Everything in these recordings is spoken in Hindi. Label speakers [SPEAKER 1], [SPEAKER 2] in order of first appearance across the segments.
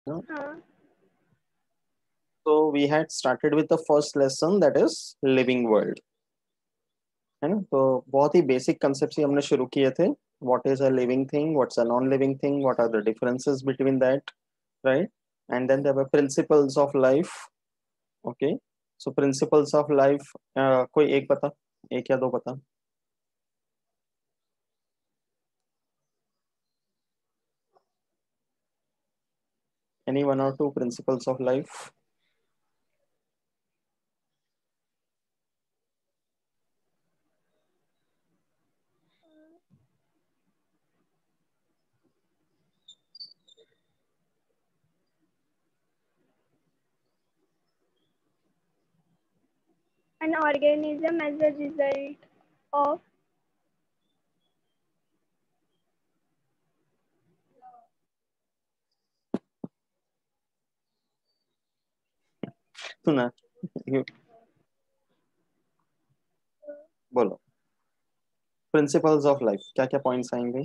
[SPEAKER 1] No?
[SPEAKER 2] हाँ.
[SPEAKER 1] So we had started with the first lesson, that is living world, है ना. तो बहुत ही बेसिक कंसेप्ट ही हमने शुरू किए थे. What is a living thing, what's a non-living thing, what are the differences between that, right? And then there were principles of life. Okay, so principles of life, कोई एक बता, एक या दो बता. Any one or two principles of life?
[SPEAKER 2] An organism as a result of
[SPEAKER 1] सुना. You- बोलो. प्रिंसिपल्स ऑफ लाइफ, क्या क्या पॉइंट्स आएंगे?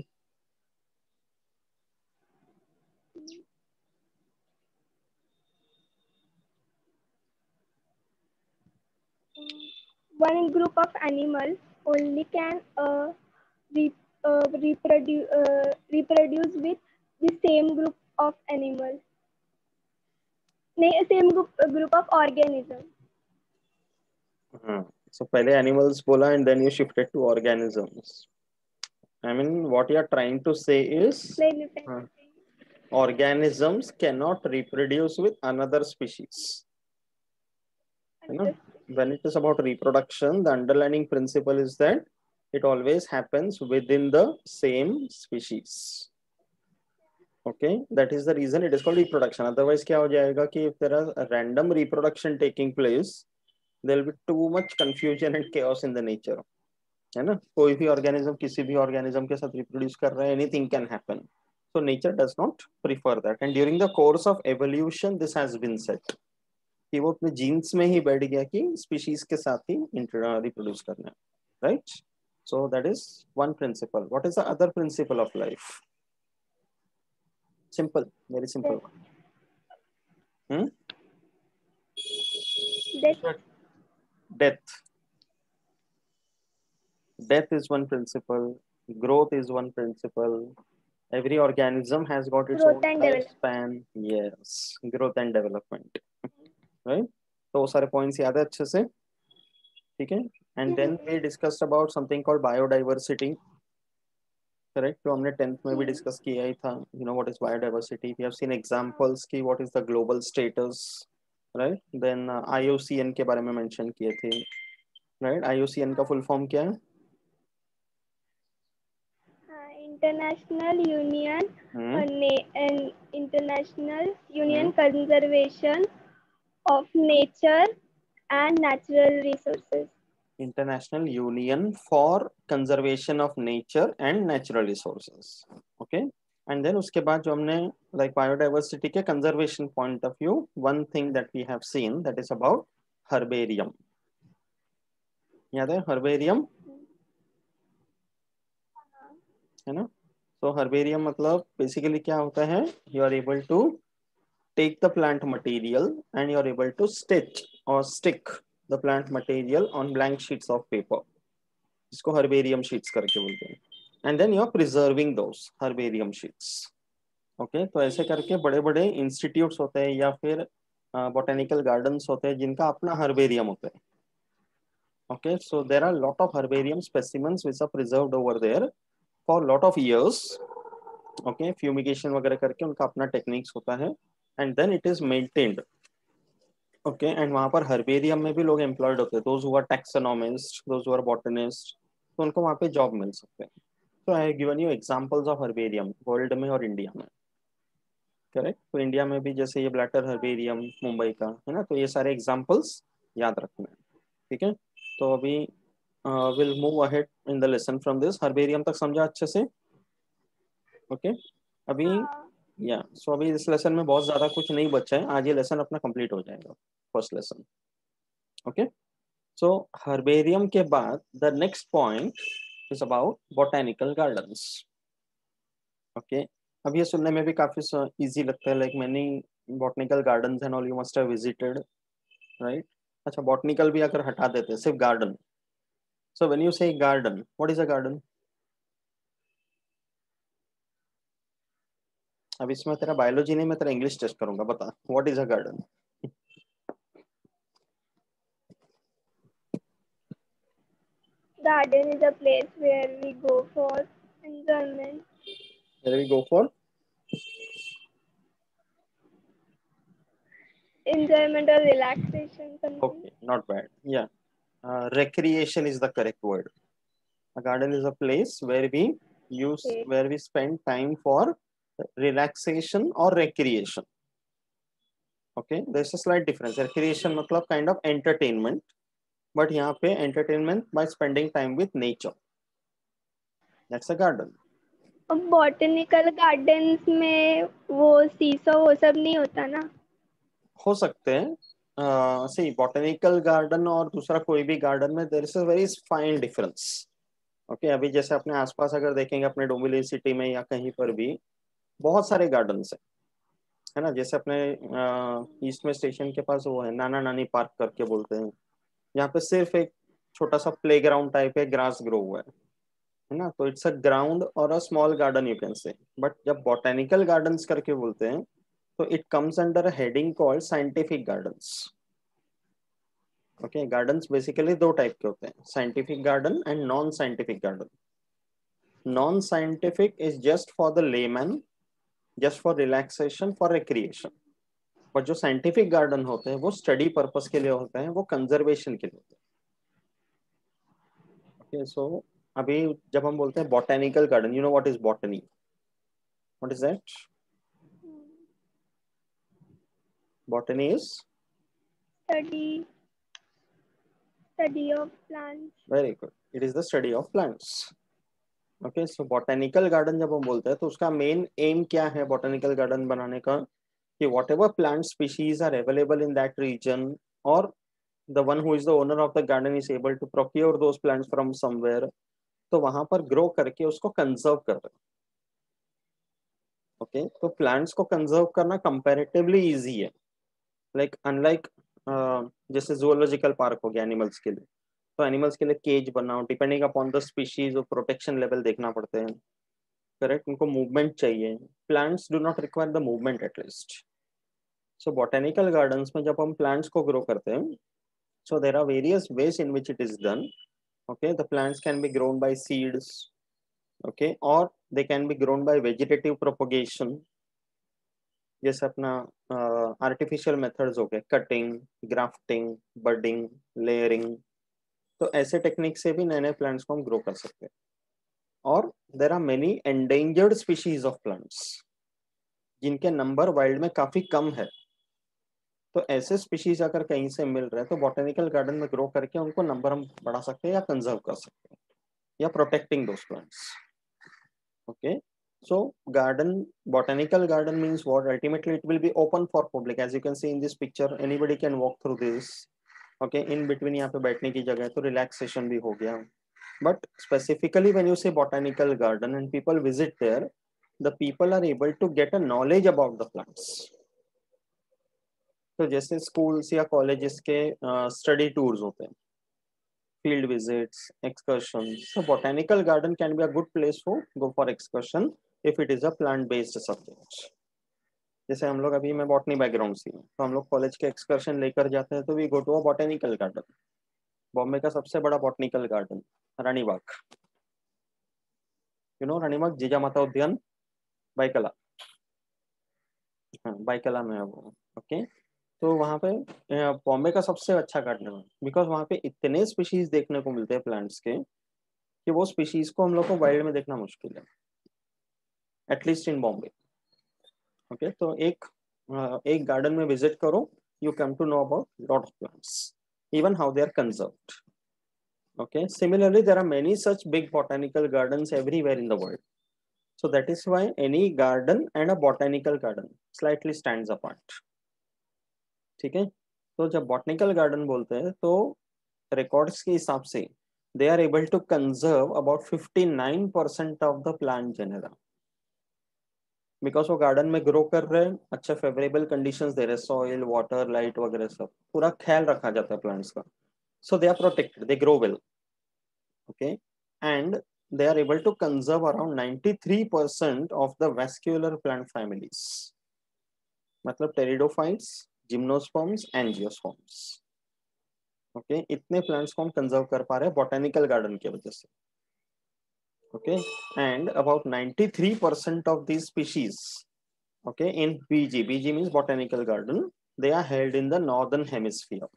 [SPEAKER 2] one group of animals only can reproduce with the same group of animals. नहीं, same group of organism.
[SPEAKER 1] हाँ. So पहले animals बोला and then you shifted to organisms. I mean, what you are trying to say is,
[SPEAKER 2] नहीं,
[SPEAKER 1] organisms cannot reproduce with another species. You know, when it is about reproduction, the underlying principle is that it always happens within the same species. Okay, that is the reason it is called reproduction. Otherwise क्या हो जाएगा कि if there are a random reproduction taking place, there will be too much confusion and chaos in the nature. है ना. कोई भी ऑर्गेनिज्म किसी भी ऑर्गेनिज्म के साथ रिप्रोड्यूस कर रहा है, anything can happen. So nature does not prefer that, and during the course of evolution this has been set कि वो अपने जीन्स में ही बैठ गया कि स्पीशीज के साथ ही रिप्रोड्यूस करना है, right. So that is one principle. What is the other principle of life? Simple, very simple. Death. Death is one principle, growth is one principle. Every organism has got its
[SPEAKER 2] growth
[SPEAKER 1] own
[SPEAKER 2] and development.
[SPEAKER 1] lifespan. Yes, growth and development. Right? तो वो सारे points याद है अच्छे से, ठीक है. And then we discussed about something called biodiversity. Correct? तो हमने 10th में भी discuss किया ही था. You know what is biodiversity? We have seen examples की what is the global status, right? Then IUCN के बारे में mention किए थे, right? IUCN का full form क्या है?
[SPEAKER 2] International Union and International Union
[SPEAKER 1] Hmm.
[SPEAKER 2] Conservation of Nature and Natural Resources.
[SPEAKER 1] International Union for Conservation of Nature and Natural Resources. Okay. And then उसके बाद जो हमने like biodiversity के conservation point of view, one thing that we have seen that is about herbarium. याद है herbarium? है ना. So herbarium मतलब basically क्या होता है? You are able to take the plant material and you are able to stitch or stick the plant material on blank sheets of paper. इसको herbarium sheets करके बोलते हैं. And then you are preserving those herbarium sheets. Okay, तो ऐसे करके बड़े बड़े इंस्टीट्यूट्स होते हैं या फिर बोटेनिकल गार्डन्स होते हैं जिनका अपना हर्बेरियम होता है. Okay, so there are lot of herbarium specimens which are preserved over there for lot of years. Okay, fumigation वगैरह करके उनका अपना टेक्निक्स होता है and then it is maintained. Okay, and वहाँ पर हर्बेरियम में भी लोग एम्प्लॉयड होते हैं, those who are taxonomists, those who are botanists, तो उनको वहाँ पे जॉब मिल सकते हैं. So I have given you examples of herbarium world में और इंडिया में. करेक्ट. तो इंडिया में भी जैसे ये ब्लैटर हर्बेरियम मुंबई का है ना, तो ये सारे एग्जांपल्स याद रखना है, ठीक है. तो अभी will move ahead in the lesson from this. Herbarium तक समझा अच्छे से? ओके. अभी या सो अभी इस लेसन में बहुत ज्यादा कुछ नहीं बचा है, आज ये लेसन अपना कंप्लीट हो जाएगा, फर्स्ट लेसन. ओके. सो हर्बेरियम के बाद the next point is about botanical gardens. Okay. अब ये सुनने में भी काफी इजी लगता है, like many botanical gardens and all you must have visited, right? अच्छा, बॉटनिकल भी अगर हटा देते हैं, सिर्फ गार्डन, सो व्हेन यू से garden, what is a garden? अब इसमें तेरा बायोलॉजी नहीं, मैं तेरा इंग्लिश टेस्ट करूंगा, बता what is a garden?
[SPEAKER 2] Garden is a place where we go for enjoyment.
[SPEAKER 1] Here we go for
[SPEAKER 2] Enjoyment or relaxation, something.
[SPEAKER 1] okay, not bad, yeah. Recreation is the correct word. A garden is a place where we use,
[SPEAKER 2] Okay.
[SPEAKER 1] where we spend time for relaxation or recreation. Okay, there's a slight difference. Recreation मतलब kind of entertainment, but यहाँ पे entertainment by spending time with nature. That's a garden.
[SPEAKER 2] अब बॉटनिकल गार्डन्स में वो सीसो वो सब नहीं होता ना?
[SPEAKER 1] हो सकते हैं, सी बॉटनिकल गार्डन और दूसरा कोई भी गार्डन में there is a very fine difference. Okay, अभी जैसे अपने आसपास अगर देखेंगे, अपने डोंबिवली सिटी में या कहीं पर भी बहुत सारे गार्डन्स है ना. जैसे अपने ईस्ट में स्टेशन के पास वो है नाना नानी पार्क करके बोलते हैं, यहाँ पे सिर्फ एक छोटा सा प्ले ग्राउंड टाइप है, ग्रास ग्रो हुआ है ना. तो इट्स अ ग्राउंड और a small garden you can से. बट जब बॉटेनिकल गार्डन्स करके बोलते हैं, तो it comes under a heading called scientific gardens. Okay, gardens basically दो टाइप के होते हैं, scientific garden and non scientific garden. Non scientific is just for the layman, just for relaxation, for recreation. But जो साइंटिफिक गार्डन होते हैं वो स्टडी पर्पस के लिए होते हैं, वो कंजर्वेशन के लिए होते हैं. ओके, सो अभी जब हम बोलते हैं botanical garden, you know what is botany? What is that? Botany is
[SPEAKER 2] Study study of plants.
[SPEAKER 1] Very good, it is the study of plants. Okay, so botanical garden जब हम बोलते हैं तो उसका मेन एम क्या है बॉटेनिकल गार्डन बनाने का? कि whatever plant species are available in that region, और the one who is the owner of the garden is able to procure those plants from somewhere, तो वहां पर ग्रो करके उसको कंजर्व कर रहे हैं. ओके, तो प्लांट्स को कंजर्व करना कंपैरेटिवली इजी है, लाइक अनलाइक जैसे जूलॉजिकल पार्क हो गया एनिमल्स के लिए, तो एनिमल्स के लिए केज बनाओ, डिपेंडिंग अपॉन द स्पीशीज और प्रोटेक्शन लेवल देखना पड़ते हैं, करेक्ट. उनको मूवमेंट चाहिए. Plants do not require the movement at least. So botanical gardens में जब हम प्लांट्स को ग्रो करते हैं, so there are various ways in which it is done. Okay, the plants can be grown by seeds, okay, or they can be grown by vegetative propagation, जैसे अपना आर्टिफिशियल मेथड्स हो गए, कटिंग, ग्राफ्टिंग, बडिंग, लेयरिंग. तो ऐसे टेक्निक से भी नए नए प्लांट्स को हम ग्रो कर सकते हैं. और there are many endangered species of plants जिनके नंबर वाइल्ड में काफी कम है. तो ऐसे स्पीशीज अगर कहीं से मिल रहे हैं तो बॉटेनिकल गार्डन में ग्रो करके उनको नंबर हम बढ़ा सकते हैं या कंजर्व कर सकते हैं, या protecting those plants. Okay, so garden, botanical garden means what? Ultimately it will be open for public, as you can see in this picture, anybody can walk through this. Okay, in between यहाँ पे बैठने की जगह है, तो relaxation भी हो गया. But specifically when you say botanical garden and people visit there, the people are able to get a knowledge about the plants. तो जैसे स्कूल्स या कॉलेजेस के स्टडी टूर्स होते हैं, field visits, excursions. So botanical garden can be a good place to go for excursion if it is a plant-based subject. जैसे हम लोग अभी मैं बॉटनी बैकग्राउंड से हूँ, तो हम लोग कॉलेज के एक्सकर्शन लेकर जाते हैं, तो we go to a botanical garden. Bombay का सबसे बड़ा botanical garden Ranibagh, you know Ranibagh Jija Mata उद्यान, बाइकला. हाँ, बाइकला में है वो. ओके, तो वहाँ पे बॉम्बे का सबसे अच्छा गार्डन है, बिकॉज वहाँ पे इतने स्पीशीज देखने को मिलते हैं प्लांट्स के, कि वो स्पीशीज को हम लोग को वाइल्ड में देखना मुश्किल है, एटलीस्ट इन बॉम्बे. ओके, तो एक गार्डन में विजिट करो, you come to know about lot of plants, even how they are conserved. Okay, similarly there are many such big botanical gardens everywhere in the world, so that is why any garden and a botanical garden slightly stands apart. ठीक है, तो जब botanical garden बोलते हैं तो records के हिसाब से they are able to conserve about 59% of the plant genera. Because वो गार्डन में ग्रो कर रहे हैं, अच्छा फेवरेबल कंडीशंस दे रहे हैं, सॉइल, वाटर, लाइट वगैरह सब पूरा ख्याल रखा जाता है प्लांट्स का. So they are protected, they grow well. Okay, and they are able to conserve around 93% of the vascular plant families. मतलब pteridophytes, gymnosperms, angiosperms. Okay, इतने plants को हम conserve कर पा रहे हैं botanical garden की वजह से. Okay, and about 93% of these species, okay, in BG means botanical garden, they are held in the northern hemisphere.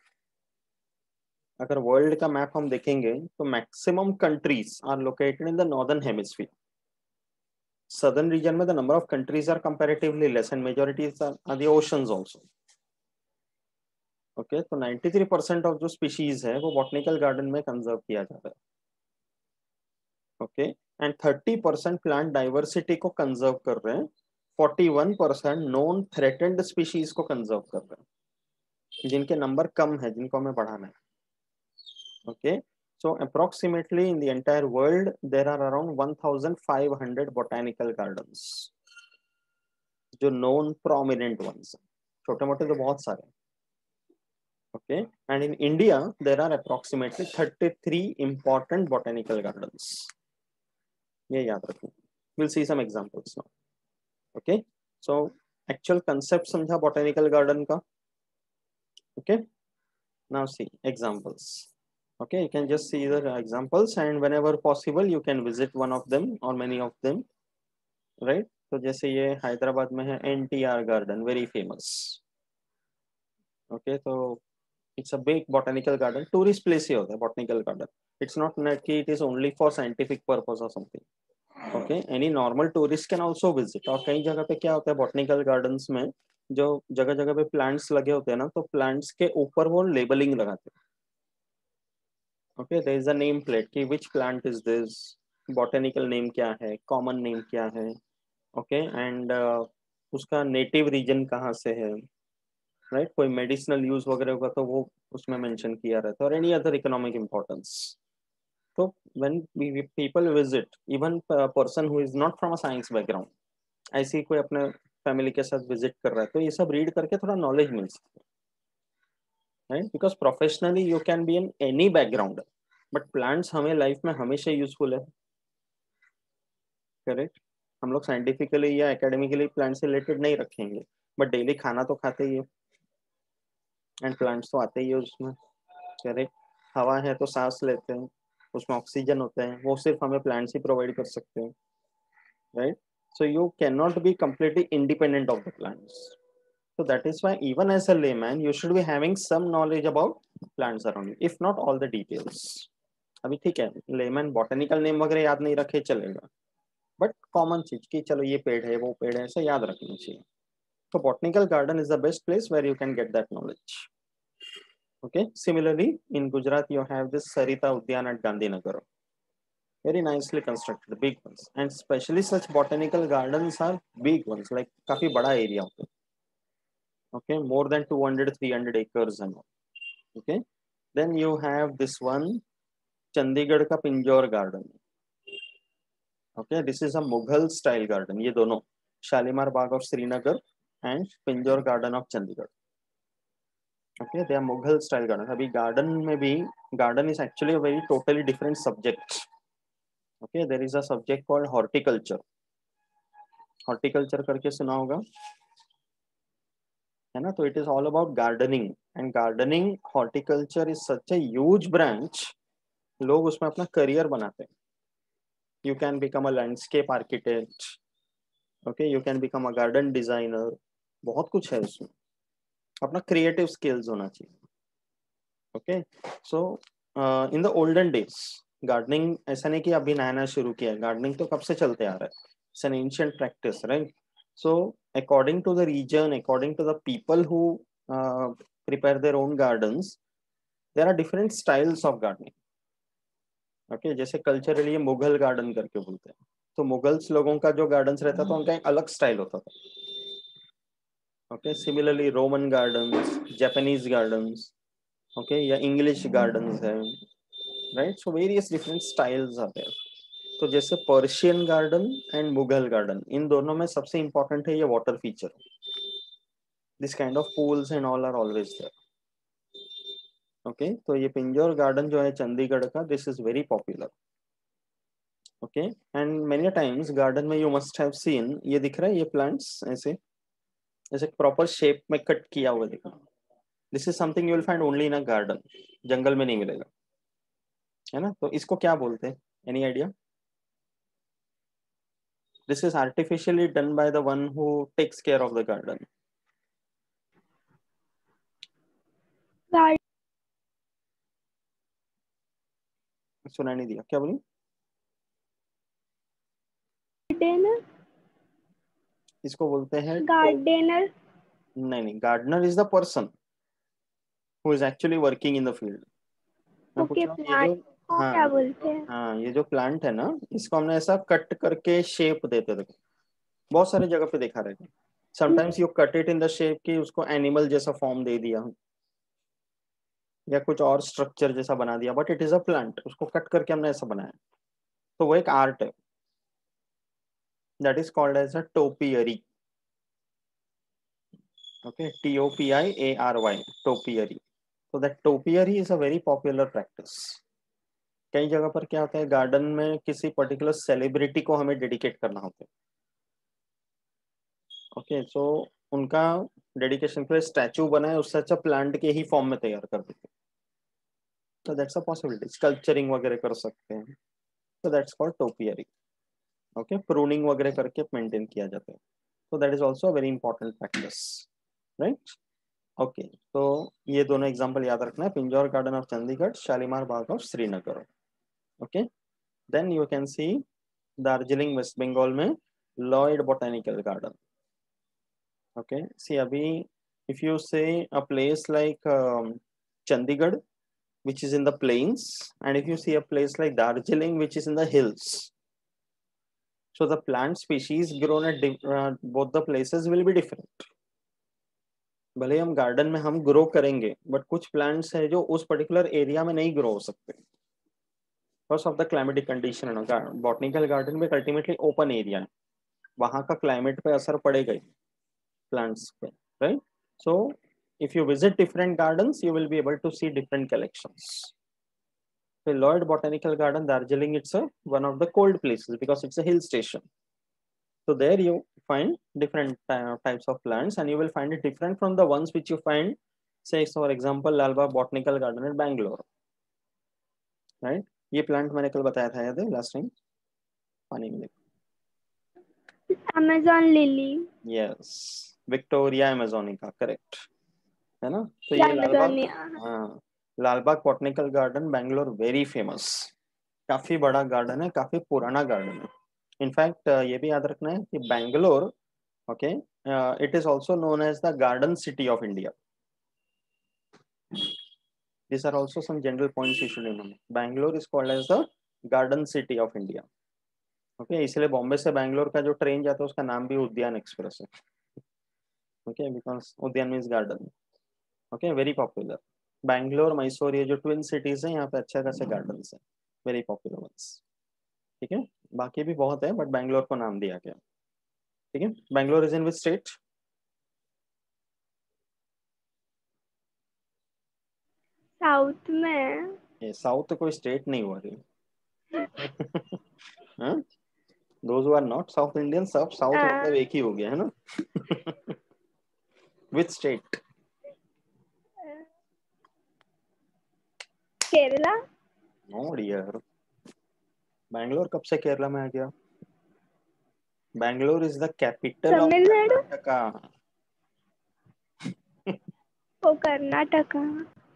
[SPEAKER 1] अगर वर्ल्ड का मैप हम देखेंगे तो maximum countries are located in the northern hemisphere. Southern region में the number of countries are comparatively less and majority are the oceans also. Okay, तो 93% ऑफ जो स्पीशीज है वो बॉटनिकल गार्डन में कंजर्व किया जा रहा है. ओके, एंड 30% प्लांट डाइवर्सिटी को कंजर्व कर रहे हैं. 41% नॉन थ्रेटेंड स्पीशीज को कंजर्व कर रहे हैं, जिनके नंबर कम है, जिनको हमें बढ़ाना है. Okay, so approximately in the entire world there are around 1500 botanical gardens, जो known prominent ones. छोटे मोटे तो बहुत सारे. Okay, and in India there are approximately 33 important botanical gardens. ये याद रखें. We'll see some examples now. Okay, so actual concept समझा botanical garden का. Okay, now see examples. Okay, you can just see the examples and whenever possible you can visit one of them or many of them, right? तो जैसे ये हैदराबाद में है NTR garden, very famous. Okay, तो it's a big botanical garden. Tourist place ही होता है बॉटनिकल गार्डन. इट्स नॉट कि it is only for scientific purpose और something. Okay, any normal tourist can also visit. और कई जगह पे क्या होता है बॉटनिकल गार्डन्स में, जो जगह जगह पे प्लांट्स लगे होते हैं ना, तो प्लांट्स के ऊपर वो लेबलिंग लगाते हैं. Okay, there is a name plate कि which plant is this, botanical name क्या है, कॉमन नेम क्या है. ओके, एंड उसका नेटिव रीजन कहाँ से है, राइट? कोई मेडिसिनल यूज वगैरह होगा तो वो उसमें मेंशन किया रहता है, और एनी अदर इकोनॉमिक इम्पोर्टेंस. तो when people visit, even person who is not from a science background, ऐसे ही कोई अपने फैमिली के साथ विजिट कर रहा है, तो ये सब रीड करके थोड़ा नॉलेज मिल सकता है, right? Because professionally you can be in any background, but plants हमें लाइफ में हमेशा यूजफुल है. करेक्ट? हम लोग साइंटिफिकली या एकेडमिकली प्लांट से रिलेटेड नहीं रखेंगे, बट डेली खाना तो खाते ही है, एंड प्लांट्स तो आते ही है उसमें. करेक्ट? हवा है तो सांस लेते हैं, उसमें ऑक्सीजन होता है, वो सिर्फ हमें प्लांट्स ही प्रोवाइड कर सकते हैं, right? So you cannot be completely independent of the plants. So that is why even as a layman, you should be having some knowledge about plants around you, if not all the details. अभी ठीक है, लेमन बॉटनिकल नेम वगैरह याद नहीं रखे चलेगा, बट कॉमन चीज कि चलो ये पेड़ है, वो पेड़ है, ऐसा याद रखना चाहिए. तो botanical garden is the best place where you can get that knowledge. Okay, similarly in Gujarat you have this Sarita Udyan at Gandhinagar, very nicely constructed, big ones, and especially such botanical gardens are big ones, like काफी बड़ा area होता है. Okay, more than 200-300 acres and all. Okay, then you have this one Chandigarh का Pinjore garden. Okay, this is a Mughal style garden. ये दोनों Shalimar Bagh of Srinagar and Pinjore garden of Chandigarh. Okay, they are Mughal style garden. अभी garden में भी, garden is actually a very totally different subject. Okay, there is a subject called horticulture. Horticulture करके सुना होगा, है ना? तो it is all about gardening, and gardening horticulture is such a huge branch. लोग उसमें अपना करियर बनाते हैं. You can become a landscape architect. Okay, you can become a garden designer. बहुत कुछ है उसमें, अपना क्रिएटिव स्किल्स होना चाहिए. Okay, so in the olden days gardening ऐसा नहीं कि अभी नया नया शुरू किया है, गार्डनिंग तो कब से चलते आ रहा है. It's an ancient practice, right? So according to the region, according to the people who prepare their own gardens, there are different styles of gardening. Okay, जैसे कल्चरली मुगल गार्डन करके बोलते हैं, तो मुगल्स लोगों का जो गार्डन्स रहता था उनका एक अलग स्टाइल होता था. Okay, similarly Roman gardens, Japanese gardens, okay, या इंग्लिश गार्डन्स है, right? So various different styles are there. तो जैसे Persian garden and Mughal garden, इन दोनों में सबसे इंपॉर्टेंट है ये water feature. This kind of pools and all are always there. Okay, तो ये पिंजौर गार्डन जो है चंडीगढ़ का, this is very popular. Okay, and many times garden में यू मस्ट हैव सीन, ये दिख रहा है ये प्लांट्स ऐसे ऐसे प्रॉपर शेप में कट किया हुआ दिखा. This is something you will find only in a garden, जंगल में नहीं मिलेगा, है ना. तो इसको क्या बोलते हैं, any idea? This is artificially done by the one who takes care of the garden. सुना नहीं दिया, क्या बोली?
[SPEAKER 2] गार्डनर.
[SPEAKER 1] इसको बोलते हैं
[SPEAKER 2] गार्डनर.
[SPEAKER 1] नहीं, gardener is the person who is actually working in the field. मैं पूछ
[SPEAKER 2] ओके,
[SPEAKER 1] रहा हूँ ये जो,
[SPEAKER 2] प्लांट को
[SPEAKER 1] हाँ
[SPEAKER 2] क्या बोलते हैं?
[SPEAKER 1] हाँ, ये जो प्लांट है ना, इसको हमने ऐसा कट करके शेप देते थे, बहुत सारे जगह पे देखा रहेगा. Sometimes you cut it in the shape कि उसको एनिमल जैसा फॉर्म दे दिया या कुछ और स्ट्रक्चर जैसा बना दिया, but it is a plant, उसको कट करके हमने ऐसा बनाया. तो वो एक आर्ट है, that is called as a topiary. Okay, TOPIARY, topiary. तो that topiary is a very popular practice. कई जगह पर क्या होता है, गार्डन में किसी पर्टिकुलर सेलिब्रिटी को हमें डेडिकेट करना होता है. ओके, सो उनका डेडिकेशन के लिए स्टैचू बनाए, उससे अच्छा प्लांट के ही फॉर्म में तैयार कर देते हैं. तो दैट्स अ पॉसिबिलिटी, स्कल्पचरिंग वगैरह कर सकते हैं. तो that's called topiary. Okay, pruning वगैरह करके मेंटेन किया जाता है. तो that is also very important practice, right. Okay, तो ये दोनों एग्जांपल याद रखना है, Pinjore garden of Chandigarh, Shalimar Bagh of Srinagar. Okay, then you can see Darjeeling West Bengal में Lloyd botanical garden. Okay, see अभी if you say a place like Chandigarh, which is in the plains, and if you see a place like Darjeeling, which is in the hills, so the plant species grown at both the places will be different. भले हम गार्डन में हम ग्रो करेंगे, बट कुछ प्लांट्स है जो उस पर्टिकुलर एरिया में नहीं ग्रो हो सकते because of the climatic condition. Botanical garden में अल्टीमेटली ओपन एरिया है, वहाँ का क्लाइमेट पे असर पड़ेगा ही प्लांट्स पे, right. So if you visit different gardens, you will be able to see different collections. So Lloyd Botanical Garden, Darjeeling, it's one of the cold places because it's a hill station. So there you find different types of plants, and you will find it different from the ones which you find, say for example, Lalbagh Botanical Garden in Bangalore, right? ये प्लांट मैंने कल बताया था, याद है लास्ट टाइम, पानी में देखो.
[SPEAKER 2] Amazon lily.
[SPEAKER 1] Yes, Victoria amazonica, correct, है ना. तो
[SPEAKER 2] या
[SPEAKER 1] ये लालबाग,
[SPEAKER 2] अमेजोनिया.
[SPEAKER 1] हाँ, Lalbagh botanical garden Bangalore, very famous. काफी बड़ा गार्डन है, काफी पुराना गार्डन है. इनफैक्ट ये भी याद रखना है कि Bangalore, okay, it is also known as the garden city of India. These are also some general points you should know. Bangalore is called as the garden city of India. Okay, इसलिए बॉम्बे से बैंगलोर का जो ट्रेन जाता है उसका नाम भी उद्यान एक्सप्रेस है. ओके, बिकॉज उद्यान means garden. Okay, very popular. Bangalore, Mysore, ये जो ट्विन सिटीज हैं, यहाँ पे अच्छे खासे गार्डन है, वेरी पॉपुलर वंस. ठीक है, बाकी भी बहुत है, बट बैंगलोर को नाम दिया गया. ठीक है, Bangalore is in which state?
[SPEAKER 2] South में.
[SPEAKER 1] ये साउथ तो कोई स्टेट नहीं हुआ रही. हाँ, those who are not south Indian, सब साउथ मतलब एक ही हो गया, है ना. Which state?
[SPEAKER 2] Kerala.
[SPEAKER 1] No dear, Bangalore कब से केरला में आ गया? Bangalore is the capital of
[SPEAKER 2] Tamil Nadu.
[SPEAKER 1] Karnataka.
[SPEAKER 2] Oh Karnataka.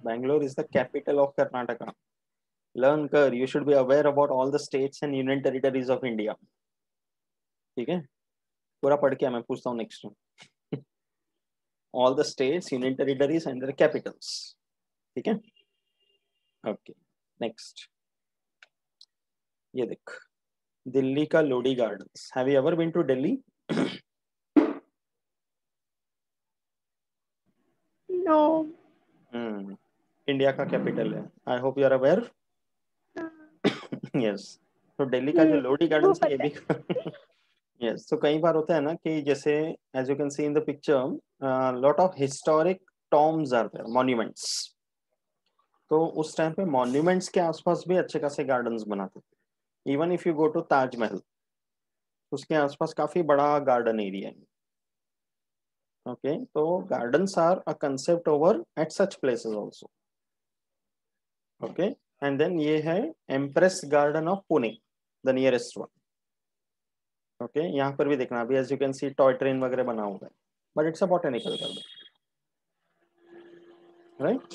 [SPEAKER 1] Bangalore is the capital of Karnataka. Learn कर, you should be aware about all the states and union territories of India. ठीक है, पूरा पढ़ के मैं पूछता हूँ next. all the states, union territories and their capitals. ठीक है, ओके, नेक्स्ट. ये देख, दिल्ली का Lodi gardens. Have you ever been to Delhi?
[SPEAKER 2] No.
[SPEAKER 1] India का कैपिटल है, I hope you are aware. Yes, तो दिल्ली का जो लोडी
[SPEAKER 2] वो
[SPEAKER 1] गार्डन है ये
[SPEAKER 2] पता
[SPEAKER 1] भी
[SPEAKER 2] है।
[SPEAKER 1] यस, तो कई बार होता है ना कि जैसे as you can see in the picture lot of historic tombs are there, monuments. तो उस टाइम पे मॉन्यूमेंट्स के आसपास भी अच्छे खासे गार्डन्स बनाते थे। Even if you go to Taj Mahal, उसके आसपास काफी बड़ा गार्डन एरिया है। ओके, तो gardens are a concept over at such places also. Okay, and then ये है Empress garden of Pune, the nearest one. Okay, यहाँ पर भी देखना, अभी as you can see toy train वगैरह बना हुआ है, but it's a botanical garden, right.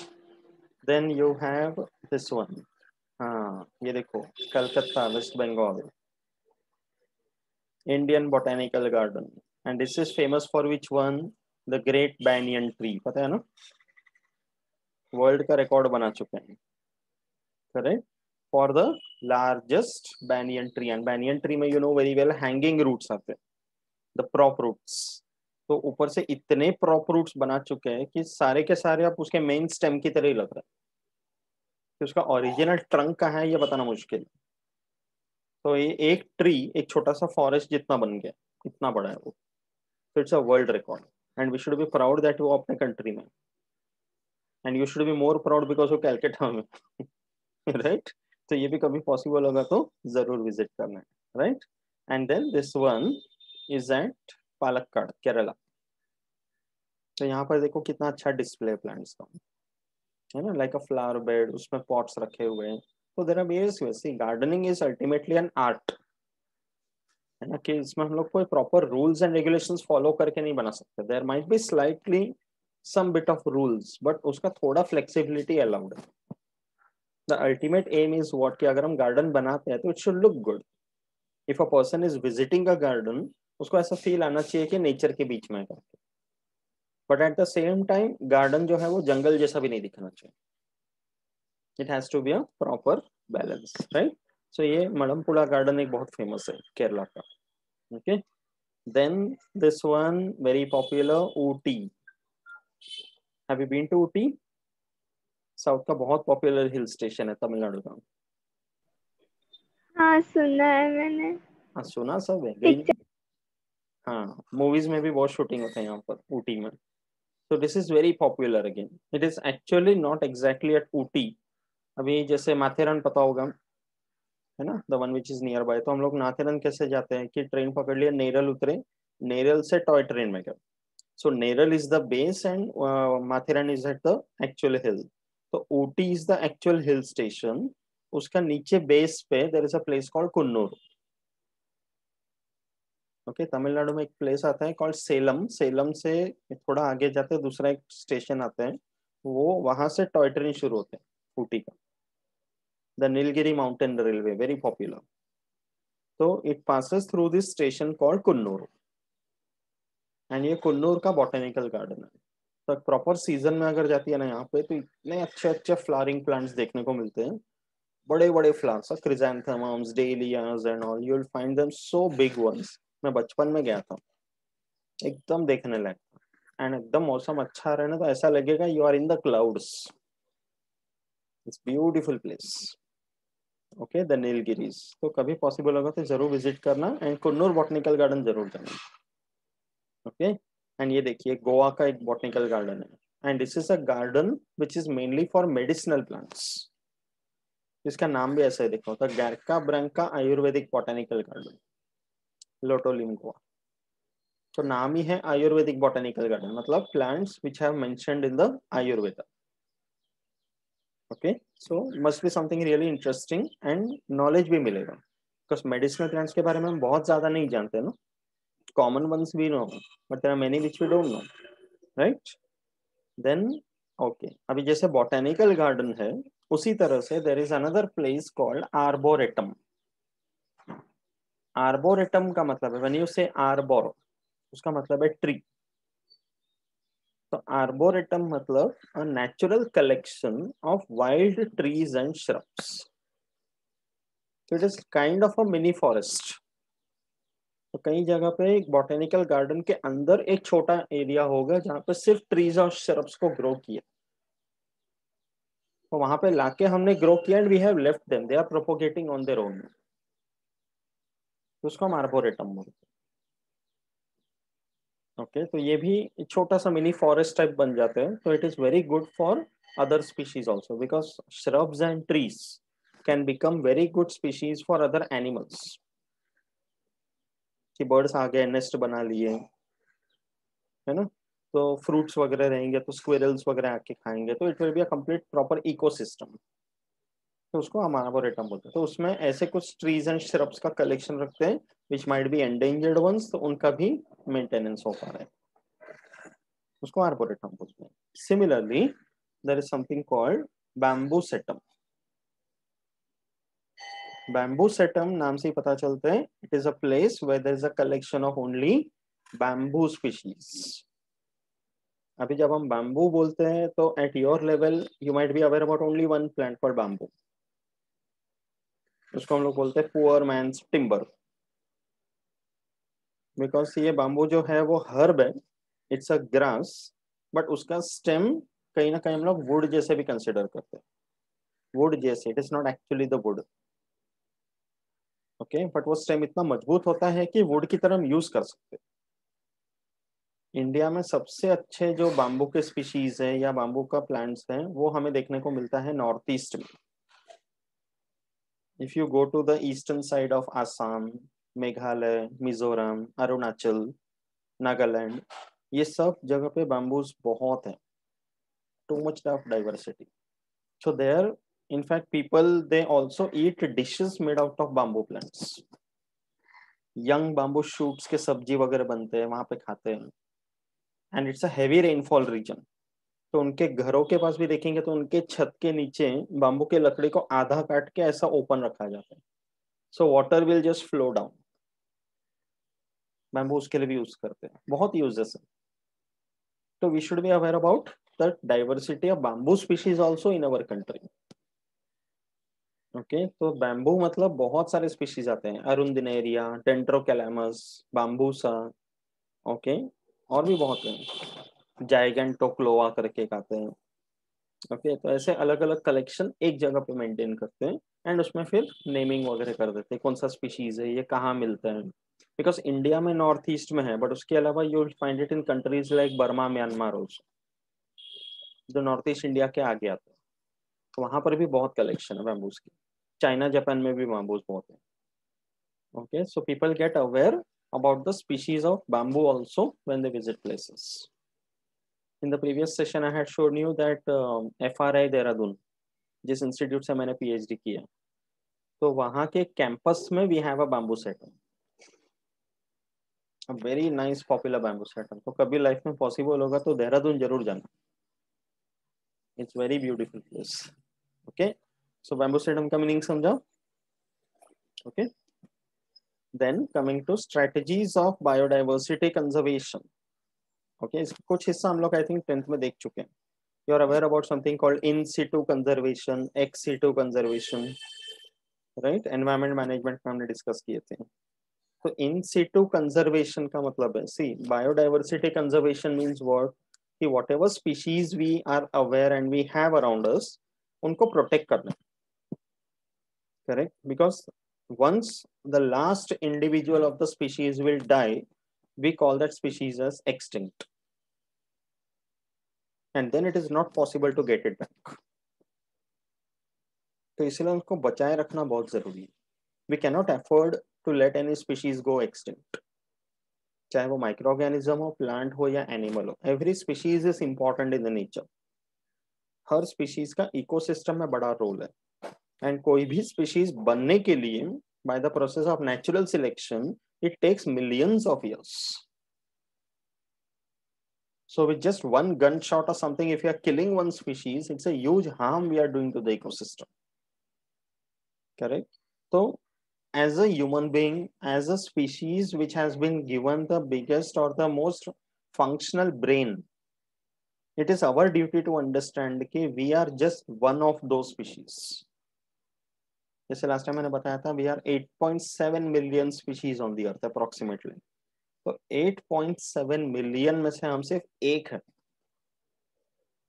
[SPEAKER 1] Then you have this one, हाँ ये देखो, Calcutta, West Bengal, Indian botanical garden. And this is famous for which one? The great banyan tree, पता है ना, वर्ल्ड का रिकॉर्ड बना चुके हैं, correct, for the largest banyan tree. And banyan tree में you know very well hanging roots आते हैं, द प्रॉप रूट्स। तो ऊपर से इतने प्रॉप रूट्स बना चुके हैं कि सारे के सारे आप उसके मेन स्टेम की तरह ही लग रहा है, कि उसका ओरिजिनल ट्रंक कहाँ है ये बताना मुश्किल है। तो ये एक ट्री एक छोटा सा फॉरेस्ट जितना बन गया, इतना बड़ा है वो। तो it's a world record, and we should be proud that वो अपने कंट्री में, and you should be more proud because वो कैलकाटा में राइट। तो ये भी कभी पॉसिबल होगा तो जरूर विजिट करना है, right. And then this one is at Palakkad, Kerala. तो यहाँ पर देखो कितना अच्छा डिस्प्ले प्लांट्स का है ना, लाइक अ फ्लावर बेड, उसमें पॉट्स रखे हुए हैं। तो there are various ways, see gardening is ultimately an art, है ना, कि इसमें हम लोग कोई proper rules and regulations follow करके नहीं बना सकते। There might be slightly some bit of rules, but उसका थोड़ा फ्लेक्सिबिलिटी अलाउड है। The ultimate aim is what, कि अगर हम गार्डन बनाते हैं तो it should look good. If a person is visiting a garden, उसको ऐसा फील आना चाहिए कि नेचर के बीच में है करके। But at the same time garden जो है वो जंगल जैसा भी नहीं दिखना चाहिए। It has to be a proper balance, right. So ये मलमपुड़ा गार्डन एक बहुत फेमस है केरला का। Okay, then this one very popular, Ooty. Have you been to Ooty? South का बहुत पॉपुलर हिल स्टेशन है तमिलनाडु का।
[SPEAKER 2] हाँ सुना है मैंने,
[SPEAKER 1] हाँ सुना, सब है, गई
[SPEAKER 2] पिक्चर।
[SPEAKER 1] नहीं? हाँ, मूवीज में भी बहुत शूटिंग होता है यहाँ पर ऊटी में। So this is very popular again. It is actually not exactly at Ooty. अभी जैसे माथेरन पता होगा, है ना, the one which is near by. तो हम लोग माथेरन कैसे जाते हैं कि ट्रेन पकड़ लिया, नेरल उतरे, नेरल से टॉय ट्रेन में गए। So Neral is the base and Matheran is at the actual hill. तो Ooty is the actual hill station. उसका नीचे बेस पे there is a place called Coonoor. Okay, Tamil Nadu में एक प्लेस आता है कॉल्ड सेलम। सेलम से थोड़ा आगे जाते हैं दूसरा एक स्टेशन आता है, वो वहां से टॉय ट्रेन शुरू होते हैं ऊटी का, the Nilgiri mountain railway, very popular. तो it passes through this station called Coonoor, and ये कुन्नूर का बॉटेनिकल गार्डन है। तो प्रॉपर सीजन में अगर जाती है ना यहाँ पे, तो इतने अच्छे अच्छे फ्लावरिंग प्लांट्स देखने को मिलते हैं, बड़े बड़े flowers, chrysanthemums, dahlias and all, you will find them so big ones. मैं बचपन में गया था, एकदम देखने लायक था, एंड एकदम मौसम अच्छा रहे ना तो ऐसा लगेगा you are in the clouds. It's beautiful place. Okay, the Nilgiris. तो कभी पॉसिबल होगा तो जरूर विजिट करना, एंड कुन्नूर बॉटनिकल गार्डन जरूर जाना। ओके, एंड ये देखिए गोवा का एक बॉटनिकल गार्डन है, and this is a garden which is mainly for medicinal plants. इसका नाम भी ऐसा ही देखो, the Garca Branca Ayurvedic botanical garden, Loutolim Goa. तो नाम ही है आयुर्वेदिक बॉटनिकल गार्डन, मतलब plants which have mentioned in the Ayurveda. Okay, so must be something really interesting, and knowledge भी मिलेगा, बिकॉज मेडिसिनल प्लांट्स के बारे में हम बहुत ज्यादा नहीं जानते ना। Common ones we know, but there are many which we don't know, right. Then okay, अभी जैसे बॉटेनिकल गार्डन है, उसी तरह से there is another place called arboretum. Arboretum का मतलब है, व्हेन यू से आर्बोर, उसका मतलब है ट्री। तो आर्बोरेटम मतलब a natural collection of wild trees and shrubs. So it is kind of a mini forest. तो कई जगह पे एक बॉटेनिकल गार्डन के अंदर एक छोटा एरिया होगा जहाँ पे सिर्फ ट्रीज और श्रब्स को ग्रो किया, तो वहां पे लाके हमने ग्रो किया, and we have left them, they are propagating on their own. तो उसको हम आर्बोरेटम बोलते हैं। ओके, तो ये भी छोटा सा मिनी फॉरेस्ट टाइप बन जाते हैं, तो it is very good for other species also, because shrubs and trees can become very good species for other animals, कि बर्ड्स आ गए, नेस्ट बना लिए, है ना, तो फ्रूट्स वगैरह रहेंगे तो स्क्विरल्स वगैरह आके खाएंगे, तो it will be a complete proper ecosystem. तो उसको हम आर्बोरेटम बोलते हैं। तो उसमें ऐसे कुछ ट्रीज एंड श्रब्स का कलेक्शन रखते हैं which might be endangered ones, तो उनका भी मेंटेनेंस हो पा रहा है, उसको आर्बोरेटम बोलते हैं। Similarly there is something called bambusetum. Bambusetum नाम से ही पता चलता है, it is a place where there is a collection of only bamboo species. अभी जब हम बैम्बू बोलते हैं तो at your level you might be aware about only one plant called bamboo, उसको हम लोग बोलते हैं पुअर मैन्स टिम्बर, बिकॉज ये बैम्बू जो है वो हर्ब है, इट्स अ ग्रास, बट उसका स्टेम कहीं ना कहीं हम लोग वुड जैसे भी कंसिडर करते हैं, वुड जैसे, it is not actually the wood, okay, but वो स्टेम इतना मजबूत होता है कि वुड की तरह हम यूज कर सकते हैं। इंडिया में सबसे अच्छे जो बाम्बू के स्पीशीज है या बाम्बू का प्लांट्स है वो हमें देखने को मिलता है नॉर्थ ईस्ट में। If you go to the eastern side of Assam, Meghalaya, Mizoram, Arunachal, Nagaland, ये सब जगह पे बाम्बूज बहुत है, too much of diversity. So there in fact people they also eat dishes made out of bamboo plants, young bamboo shoots के सब्जी वगैरह बनते हैं वहां पे खाते हैं, and it's a heavy rainfall reason. तो उनके घरों के पास भी देखेंगे तो उनके छत के नीचे बाम्बू के लकड़ी को आधा काट के ऐसा ओपन रखा जाता है, so water will just flow down. Bamboo उसके लिए भी यूज करते हैं, बहुत यूजेस है। तो we should be aware about the diversity of bamboo species also in our country. Okay, तो बैम्बू मतलब बहुत सारे स्पीशीज आते हैं, अरुंदिनेरिया, डेंड्रोकैलामस, बाम्बूसा, ओके, और भी बहुत हैं, जाइगेंटोक्लोआ करके आते हैं। ओके, तो ऐसे अलग अलग कलेक्शन एक जगह पे मेंटेन करते हैं, एंड उसमें फिर नेमिंग वगैरह कर देते हैं, कौन सा स्पीशीज है, ये कहाँ मिलता है। बिकॉज इंडिया में नॉर्थ ईस्ट में है, बट उसके अलावा you will find it in countries like Burma, Myanmar also, जो नॉर्थ ईस्ट इंडिया के आगे आते हैं, तो वहां पर भी बहुत कलेक्शन है बैम्बूज की। चाइना जापान में भी बैम्बूज बहुत है। Okay, so people get aware about the species of bamboo also when they visit places. In the previous session I had shown you that FRI Dehradun, जिस इंस्टीट्यूट से मैंने PhD किया, तो वहाँ के कैंपस में we have a bambusetum, a very nice popular bambusetum. तो कभी लाइफ में पॉसिबल होगा तो देहरादून जरूर जाना, it's very beautiful place. Okay, so bambusetum का मीनिंग समझा। Okay, then coming to strategies of biodiversity conservation. Okay, इसका कुछ हिस्सा हम लोग आई थिंक 10th में देख चुके हैं। You are aware about something called in situ conservation, ex situ conservation, right, environment management में हमने डिस्कस किए थे। तो इन सिटू कंजर्वेशन का मतलब है, see biodiversity conservation means what, कि whatever species we are aware and we have around us, उनको प्रोटेक्ट करना, correct, because once the last individual of the species will die, we call that species as extinct, and then it is not possible to get it back. तो इसलिए उसको बचाए रखना बहुत जरूरी है। We cannot afford to let any species go extinct, चाहे वो माइक्रो ऑर्गेनिज्म हो, प्लांट हो या एनिमल हो, every species is important in the nature. Her species का इकोसिस्टम में बड़ा रोल है, एंड कोई भी स्पीशीज बनने के लिए by the process of natural selection it takes millions of years. So with just one gunshot or something, if you are killing one species, it's a huge harm we are doing to the ecosystem. Correct? So as a human being, as a species which has been given the biggest or the most functional brain, it is our duty to understand that we are just one of those species. जैसे लास्ट टाइम मैंने बताया था, we are 8.7 million species on the earth approximately. तो 8.7 मिलियन में से हम सिर्फ एक है,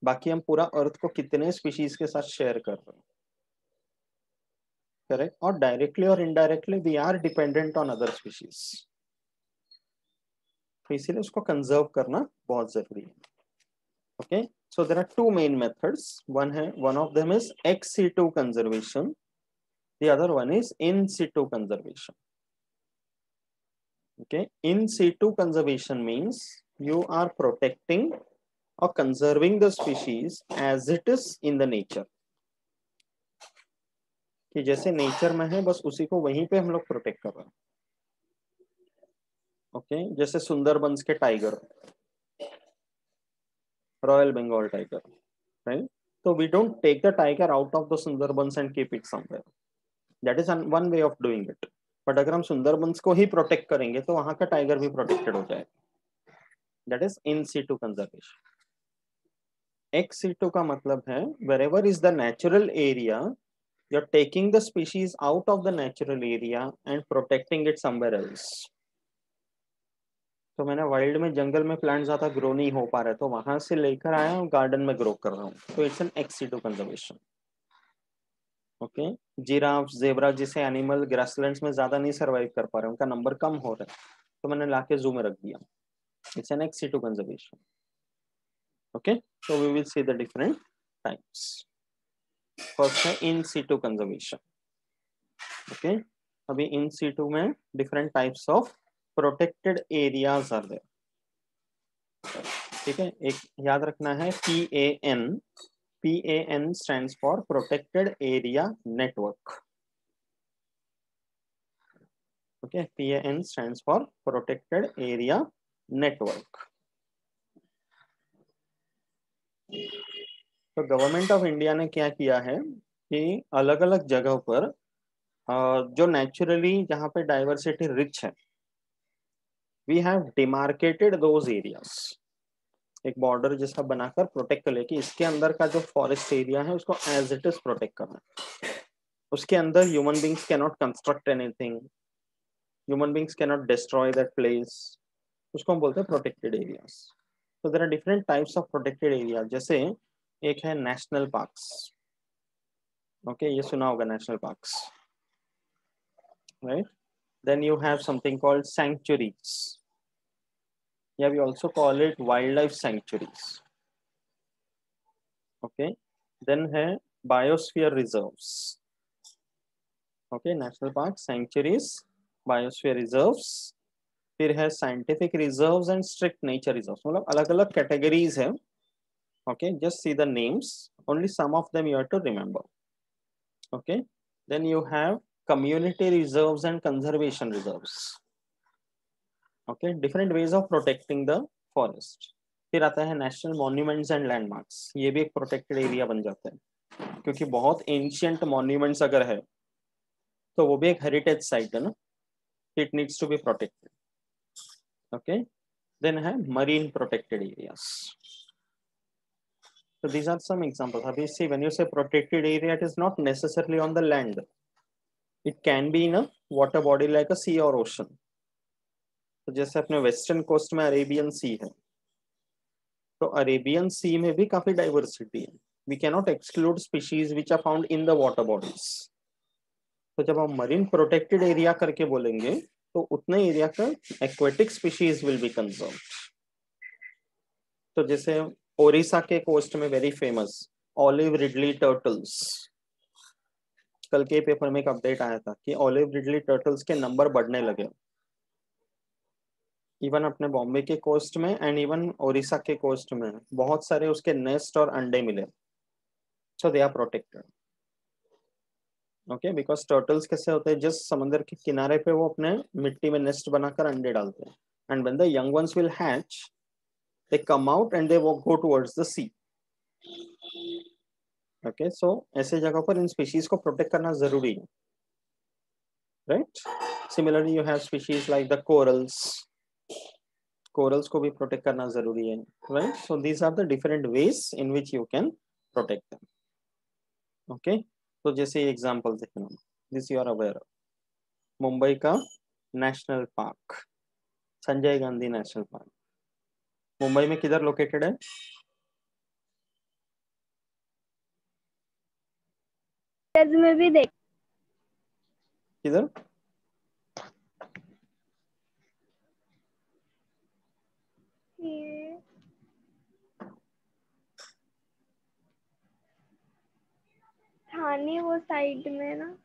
[SPEAKER 1] बाकी हम पूरा अर्थ को कितने स्पीशीज के साथ शेयर कर रहे हैं। करेक्ट, और डायरेक्टली और indirectly we are dependent on other species, तो इसीलिए उसको कंजर्व करना बहुत जरूरी है. Okay, so there are two main methods. One of them is ex situ conservation, the other one is in situ conservation. Okay, in situ conservation means you are protecting or conserving the species as it is in the nature, कि जैसे नेचर में है बस उसी को वहीं पे हम लोग प्रोटेक्ट कर रहे हैं. ओके, जैसे सुंदरबंस के tiger, royal Bengal tiger, right? So we don't take the tiger out of the Sundarbans and keep it somewhere. That is one way of doing it. But अगर हम सुंदरबंस को ही प्रोटेक्ट करेंगे तो वहां का टाइगर भी प्रोटेक्टेड हो जाएगा. That is in situ conservation. Ex situ का मतलब है wherever is the natural area, you're taking the species out of the natural area and protecting it somewhere else. तो मैंने वाइल्ड में जंगल में प्लांट ज्यादा ग्रो नहीं हो पा रहे तो वहां से लेकर आया हूँ, गार्डन में ग्रो कर रहा हूँ, तो it's an ex situ conservation. Okay, giraffe, zebra जैसे एनिमल ग्रासलैंड्स में ज्यादा नहीं सर्वाइव कर पा रहे, उनका नंबर कम हो रहा है, तो मैंने लाके जू में रख दिया. It's an ex situ conservation. Okay, so we will see the different types. First है इन सिटू कंजर्वेशन. ओके, अभी इन सिटू में different types of protected areas are there. ठीक है, एक याद रखना है PAN. PAN stands for Protected Area Network. Okay, PAN stands for Protected Area Network. तो गवर्नमेंट ऑफ इंडिया ने क्या किया है कि अलग अलग जगह पर जो नेचुरली जहाँ पे डाइवर्सिटी रिच है, we have demarcated those areas. एक बॉर्डर जैसा बनाकर प्रोटेक्ट कर ले कि इसके अंदर का जो फॉरेस्ट एरिया है उसको एज इट इज प्रोटेक्ट करना है. उसके अंदर human beings can not construct anything, human beings can not destroy that place. उसको हम बोलते हैं प्रोटेक्टेड एरियाज. तो there are different types of protected area. जैसे एक है नेशनल पार्क्स. ओके, ये सुना होगा national parks, right? Then you have something called sanctuaries. या we also call it wild life sanctuaries. Okay, then है biosphere reserves. Okay, national park, sanctuaries, biosphere reserves. फिर है scientific reserves and strict nature reserves. मतलब अलग अलग कैटेगरीज है. Okay, just see the names, only some of them you have to remember. Okay, then you have community reserves and conservation reserves. Okay, different ways of protecting the forest. फिर आता है नेशनल मॉन्यूमेंट्स एंड लैंडमार्क्स. ये भी एक प्रोटेक्टेड एरिया बन जाता है, क्योंकि बहुत एंशियंट मॉन्यूमेंट्स अगर है तो वो भी एक हेरिटेज साइट है ना, it needs to be protected. Okay, then है marine protected areas. So these are some examples. Abhi see, when you say protected area, it is not necessarily on the land. It can be in a water body like a sea or ocean. तो जैसे अपने वेस्टर्न कोस्ट में अरेबियन सी है, तो अरेबियन सी में भी काफी डाइवर्सिटी है. We can not exclude species which are found in the water bodies. तो जब हम मरीन प्रोटेक्टेड एरिया करके बोलेंगे तो उतने एरिया का aquatic species will be conserved. तो जैसे ओडिशा के कोस्ट में very famous olive ridley turtles. कल के पेपर में एक अपडेट आया था कि ऑलिव रिडली टर्टल्स के नंबर बढ़ने लगे. इवन अपने बॉम्बे के कोस्ट में एंड इवन ओडिशा के कोस्ट में बहुत सारे उसके नेस्ट और अंडे मिले. So they are protected. Okay, because turtles कैसे होते हैं, जस्ट समंदर के किनारे पे वो अपने मिट्टी में नेस्ट बनाकर अंडे डालते हैं, and when the young ones will hatch they come out and they go towards the sea. Okay, so ऐसे जगह पर इन स्पीशीज को प्रोटेक्ट करना जरूरी है, right? Similarly you have species like the corals. Corals को भी प्रोटेक्ट करना जरूरी है, right? So these are the different ways in which you can protect them. Okay, तो जैसे एग्जांपल देखना, this you are aware. Mumbai का national park, Sanjay Gandhi national park, Mumbai में किधर लोकेटेड है?
[SPEAKER 2] में भी देख
[SPEAKER 1] किधर?
[SPEAKER 2] ये थाने वो साइड में ना।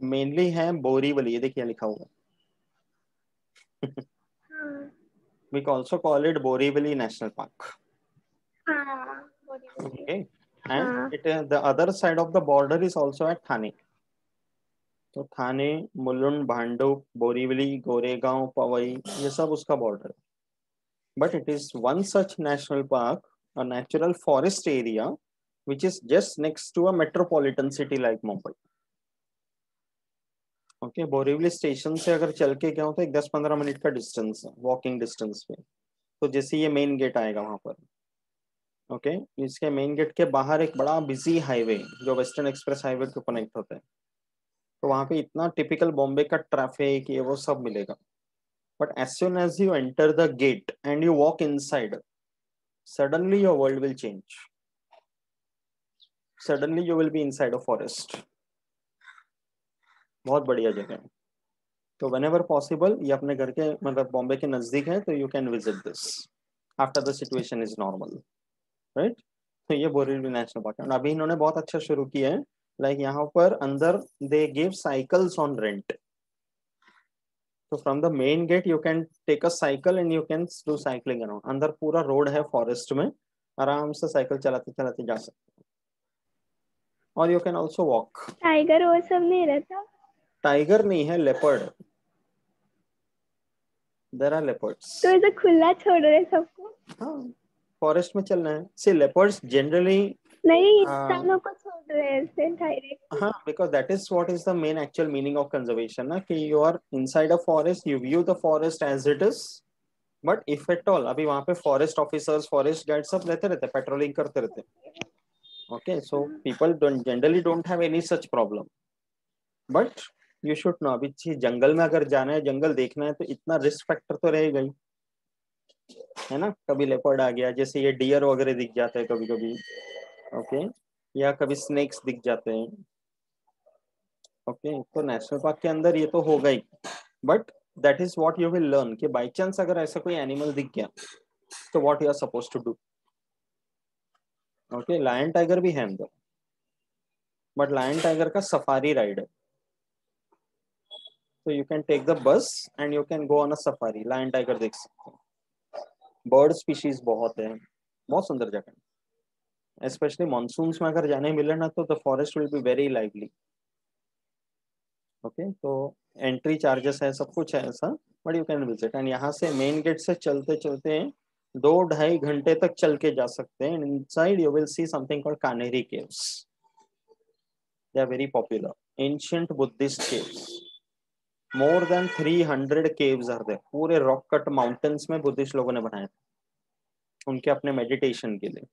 [SPEAKER 1] मेनली है बोरीवली, ये देखिए लिखा हुआ
[SPEAKER 2] हाँ
[SPEAKER 1] we also call it Borivali national park.
[SPEAKER 2] हाँ बोरीवली।
[SPEAKER 1] Okay, and
[SPEAKER 2] हाँ
[SPEAKER 1] it the other side of the border is also at Thane. तो थाने, मुलुंड, भांडुप, बोरीवली, गोरेगांव, पवई, ये सब उसका border. But it is one such national park, a natural forest area which is just next to a metropolitan city like Mumbai. Okay, Borivali station से अगर चल के क्या होता है, 10-15 मिनट का डिस्टेंस है, वॉकिंग डिस्टेंस पे. तो जैसे ये मेन गेट आएगा वहां पर. ओके, इसके मेन गेट के बाहर एक बड़ा बिजी हाईवे जो वेस्टर्न एक्सप्रेस हाईवे को कनेक्ट होता है. तो वहां पे इतना टिपिकल बॉम्बे का ट्रैफिक ये वो सब मिलेगा. But as soon as you enter the gate and you walk inside, suddenly your world will change. Suddenly you will be inside a forest. बहुत बढ़िया जगह है. तो वेन एवर पॉसिबल, ये अपने घर के मतलब बॉम्बे के नजदीक है, तो you can visit this after the situation is normal, right. तो ये बोरीवली नेशनल पार्क है. और अभी इन्होंने बहुत अच्छा शुरू किया है. लाइक यहाँ पर अंदर they give cycles on rent. तो from the main gate you can take a cycle and you can do cycling around. अंदर पूरा रोड है फॉरेस्ट में, आराम से साइकिल चलाते चलाते जा सकते हो. और you can also walk.
[SPEAKER 2] Tiger वो सब नहीं रहता?
[SPEAKER 1] टाइगर नहीं है, लेपर्ड. There are leopards.
[SPEAKER 2] तो ऐसा खुला छोड़ रहे सबको?
[SPEAKER 1] हाँ, फॉरेस्ट में चलना है. सी लेपर्ड्स जनरली,
[SPEAKER 2] नहीं, इंसानों को छोड़ रहे हैं ऐसे डायरेक्ट?
[SPEAKER 1] हाँ, because that is what is the main actual meaning of conservation ना, कि you are inside a forest, you view the forest as it is. But if at all, अभी वहां पे फॉरेस्ट ऑफिसर्स, फॉरेस्ट गार्ड सब रहते पेट्रोलिंग करते रहते. Okay, so people don't generally don't have any such problem. But you should no, अभी जंगल में अगर जाना है, जंगल देखना है, तो इतना रिस्क फैक्टर तो रहेगा ही, है ना. कभी लेपर्ड आ गया, जैसे ये डियर वगैरह दिख जाते हैं कभी कभी. ओके, या कभी स्नेक्स दिख जाते हैं. ओके, तो नेशनल पार्क के अंदर ये तो होगा ही. But that is what you will learn, कि बाई चांस अगर ऐसा कोई एनिमल दिख गया, तो what you are suppose to do. Okay, lion tiger भी है अंदर, बट लायन टाइगर का सफारी राइड है. तो you can take the bus and you can go on a safari. Lion tiger देख सकते हो. बर्ड स्पीशीज बहुत है, बहुत सुंदर जगह है. स्पेशली मानसून में अगर जाने मिले ना, तो the forest will be very lively. Okay, तो एंट्री चार्जेस है, सब कुछ है ऐसा. But you can visit. And यहाँ से मेन गेट से चलते चलते 2-2.5 घंटे तक चल के जा सकते हैं. Inside you will see something called Kanheri caves. They are very popular ancient Buddhist caves. More than 300 caves are there. पूरे रॉक कट माउंटेन्स में बुद्धिस्ट लोगों ने बनाए थे उनके अपने मेडिटेशन के लिए.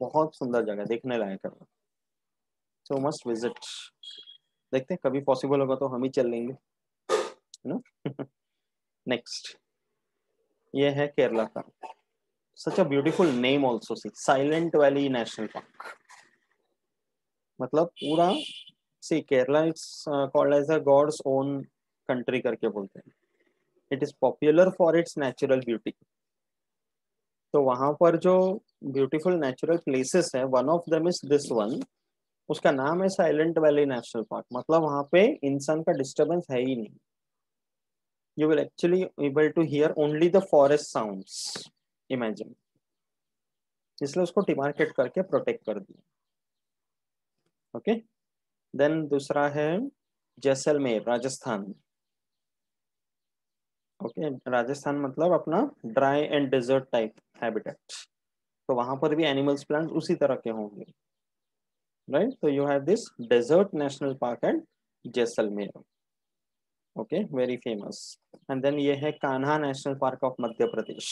[SPEAKER 1] बहुत सुंदर जगह, देखने लायक है. सो मस्ट विजिट. देखते हैं कभी पॉसिबल होगा तो हम ही चल लेंगे, है ना. नेक्स्ट, ये है केरला का. Such a beautiful name also. See, silent valley national park. मतलब पूरा, see Kerala it's called as a god's own country करके बोलते हैं. It is popular for its natural beauty. तो वहां पर जो ब्यूटीफुल नेचुरल प्लेसेस है, one of them is this one. उसका नाम है साइलेंट वैली नेशनल पार्क. मतलब वहां पे इंसान का डिस्टरबेंस है ही नहीं. You will actually able to hear only the forest sounds. Imagine. इसलिए उसको डिमार्केट करके प्रोटेक्ट कर दिया. ओके, देन दूसरा है जैसलमेर, राजस्थान. ओके, राजस्थान मतलब अपना dry and desert type habitat. तो वहां पर भी एनिमल्स, प्लांट्स उसी तरह के होंगे, राइट. तो you have this desert national park at Jaisalmer. Okay, very famous. And then ये है Kanha national park of Madhya Pradesh.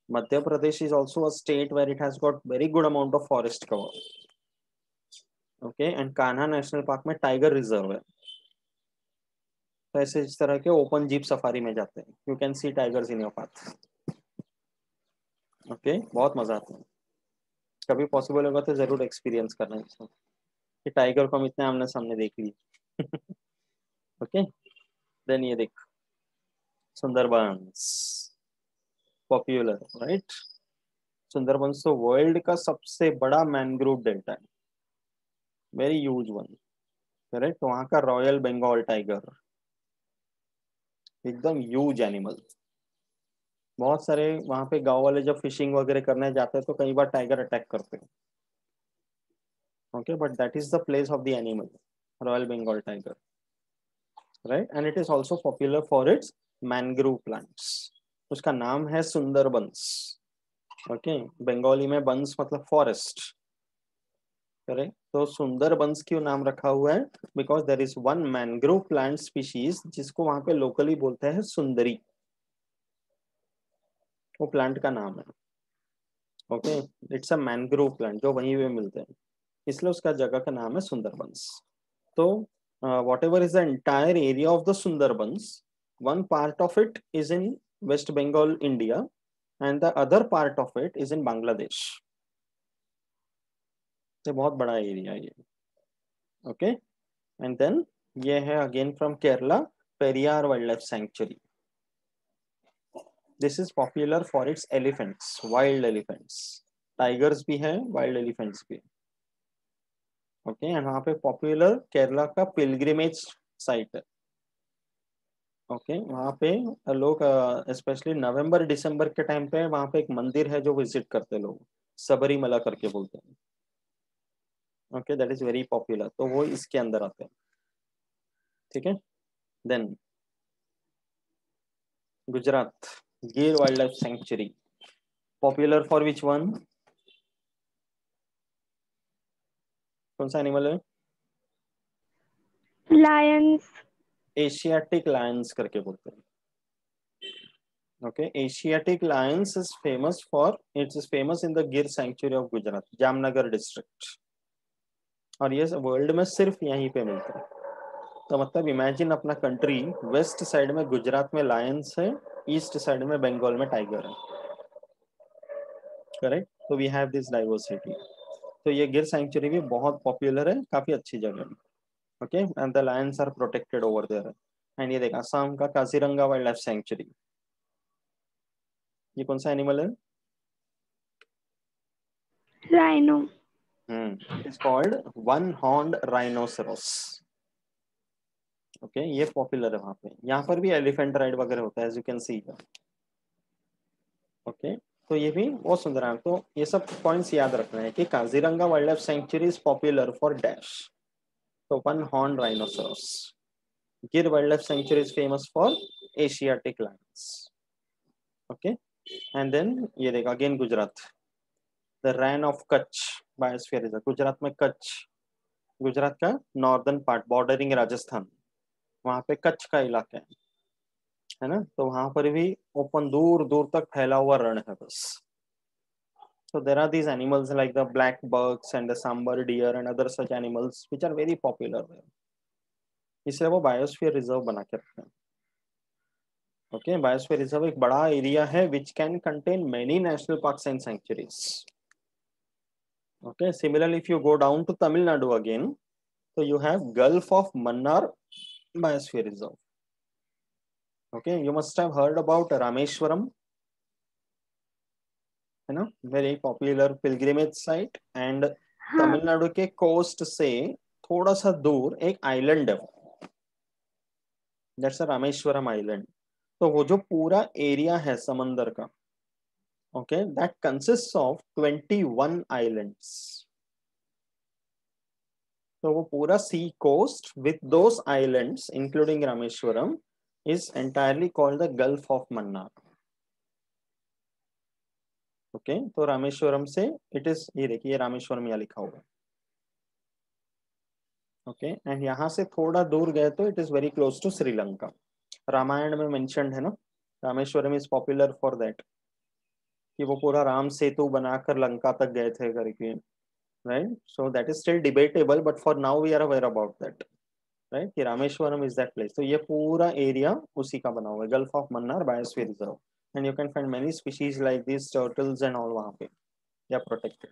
[SPEAKER 1] Madhya Pradesh is also a state where it has got very good amount of forest cover. Okay, and Kanha National Park में टाइगर रिजर्व है. तो ऐसे इस तरह के ओपन जीप सफारी में जाते हैं. You can C tigers in your path. Okay, बहुत मजा आता है. कभी पॉसिबल होगा तो जरूर एक्सपीरियंस करना है इसको, कि टाइगर को हम इतने आमने सामने देख लिए. ओके, देन ये देख सुंदरबंस, पॉपुलर राइट। सुंदरबंस तो वर्ल्ड का सबसे बड़ा मैनग्रोव डेल्टा है, वेरी ह्यूज वन, करेक्ट। वहां का रॉयल बंगाल टाइगर, एकदम ह्यूज एनिमल। बहुत सारे वहां पे गांव वाले जब फिशिंग वगैरह करने जाते हैं तो कई बार टाइगर अटैक करते हैं। Okay, but that is the place of the animal, royal Bengal tiger, right. And it is also popular for its mangrove plants. उसका नाम है सुंदरबंस। ओके, बंगाली में बंस मतलब फॉरेस्ट, करेक्ट। तो सुंदरबंस क्यों नाम रखा हुआ है? Because there is one mangrove plant species जिसको वहां पे लोकली बोलते हैं सुंदरी, वो प्लांट का नाम है। Okay, it's a mangrove plant जो वहीं पे मिलते हैं, इसलिए उसका जगह का नाम है सुंदरबंस। तो whatever is the entire area of the Sundarbans, one part of it is in West Bengal India and the other part of it is in Bangladesh. ये बहुत बड़ा एरिया है ये। ओके, एंड देन ये है again from Kerala, Periyar wild life sanctuary. This is popular for it's elephants, wild elephants. Tigers भी है, वाइल्ड एलिफेंट्स भी। ओके, एंड वहाँ पे पॉपुलर केरला का पिलग्रिमेज साइट है। ओके, वहाँ पे लोग स्पेशली नवंबर दिसंबर के टाइम पे वहाँ पे एक मंदिर है जो विजिट करते हैं लोग, सबरीमला करके बोलते हैं। Okay, that is very popular, तो वो इसके अंदर आते हैं। ठीक है, देन गुजरात, गिर wildlife century, popular for which one? कौन सा एनिमल है?
[SPEAKER 2] लायंस।
[SPEAKER 1] एशियाटिक लायंस करके बोलते हैं। Okay, asiatic lions is famous for, it's is famous in the Gir sanctuary of Gujarat, Jamnagar district. और ये वर्ल्ड में सिर्फ यहीं पे मिलता है। तो मतलब इमेजिन अपना कंट्री, वेस्ट साइड में गुजरात में लायंस है, ईस्ट साइड में बंगाल में टाइगर है, करेक्ट। तो वी हैव दिस डाइवर्सिटी। तो ये गिर सेंचुरी भी बहुत पॉपुलर है, काफी अच्छी जगह है। Okay, and the lions are protected over there. And ये देखा असम का काजीरंगा वाइल्ड लाइफ सेंचुरी, ये कौन सा एनिमल है?
[SPEAKER 2] Rhino.
[SPEAKER 1] It is called one horned rhinoceros. Okay, ये पॉपुलर है वहां पे। यहाँ पर भी एलिफेंट राइड वगैरह होता है, as you can see. Okay, तो ये भी बहुत सुंदर है। तो ये सब पॉइंट्स याद रखना है कि Kaziranga wildlife sanctuary is popular for dash, तो one horn rhinoceros. Gir wildlife sanctuary is famous for Asiatic lions. Okay, and then ये देखा again Gujarat, the Rann of Kutch biosphere reserve. Gujarat में कच्छ, गुजरात का नॉर्दर्न पार्ट बॉर्डरिंग राजस्थान, वहां पे कच्छ का इलाका है ना। तो वहां पर भी ओपन दूर दूर तक फैला हुआ रण है बस। So there are these animals like the black bucks and the sambar deer and other such animals which are very popular there. इसलिए वो बायोस्फीयर रिजर्व बना के रखते हैं। ओके, बायोस्फीयर रिजर्व एक बड़ा एरिया है which can contain many national parks and sanctuaries. Okay, similarly if you go down to Tamil Nadu again, so you have Gulf of Mannar Biosphere Reserve. Okay, you must have heard about Rameshwaram, है ना, very popular pilgrimage site. And
[SPEAKER 2] हाँ।
[SPEAKER 1] तमिलनाडु के कोस्ट से थोड़ा सा दूर एक आइलैंड है, दैट्स रामेश्वरम आइलैंड। तो वो जो पूरा एरिया है समंदर का, okay, that consist of 21 islands. तो वो पूरा sea coast with those islands including Rameswaram is entirely called the gulf of Mannar. Okay, तो रामेश्वरम से इट इज, ये देखिए रामेश्वरम यहाँ लिखा हुआ है। ओके, एंड यहाँ से थोड़ा दूर गए तो it is very close to Sri Lanka. Ramayan में मेंशन्ड है ना, Rameswaram is popular for that, कि वो पूरा राम सेतु बनाकर लंका तक गए थे करके, right. So that is still debatable but for now we are aware about that, right, कि रामेश्वरम इज दैट प्लेस। तो ये पूरा एरिया उसी का बना हुआ है, gulf of Mannar biosphere reserve. And you can find many species like this turtles and all वहाँ पे, या प्रोटेक्टेड।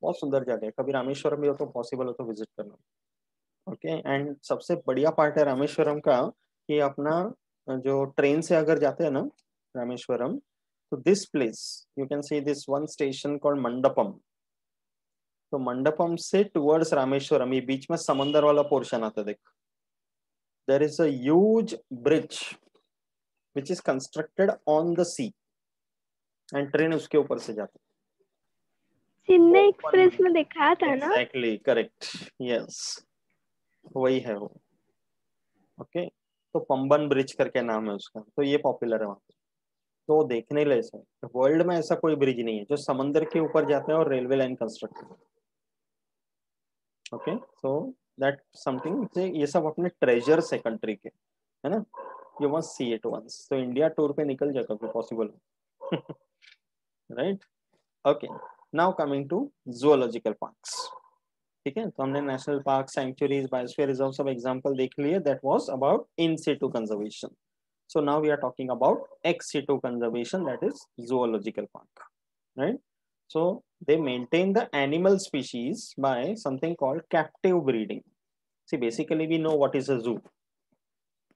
[SPEAKER 1] बहुत सुंदर जगह है, कभी रामेश्वरम भी हो तो पॉसिबल हो तो विजिट करना। ओके एंड सबसे बढ़िया पार्ट है रामेश्वरम का कि अपना जो ट्रेन से अगर जाते हैं ना रामेश्वरम, तो this place you can see this one station called Mandapam. तो मंडपम से टुवर्ड्स रामेश्वरम, ये बीच में समंदर वाला पोर्शन आता है, देख there is a huge bridge which is constructed on the sea and train उसके ऊपर से जाती है।
[SPEAKER 2] चेन्नई
[SPEAKER 1] ओपन
[SPEAKER 2] एक्सप्रेस
[SPEAKER 1] ब्रिज,
[SPEAKER 2] में दिखाया था ना।
[SPEAKER 1] एग्जैक्टली करेक्ट, यस वही है वो। ओके तो पंबन ब्रिज करके नाम है उसका, तो ये पॉपुलर है वहाँ पे। तो देखने लायक है, वर्ल्ड में ऐसा कोई ब्रिज नहीं है जो समंदर के ऊपर जाता है और railway line construct. Okay so that something, ये सब अपने ट्रेजर्स है कंट्री के, है ना। You must see it once, तो इंडिया टूर पे निकल जाएगा तो possible right. Okay now coming to zoological parks. ठीक है, तो हमने national park, sanctuaries, biosphere reserve सब एग्जांपल देख लिए, that was about in situ conservation. So now we are talking about ex situ conservation, that is zoological park, right? So they maintain the animal species by something called captive breeding. See, basically we know what is a zoo.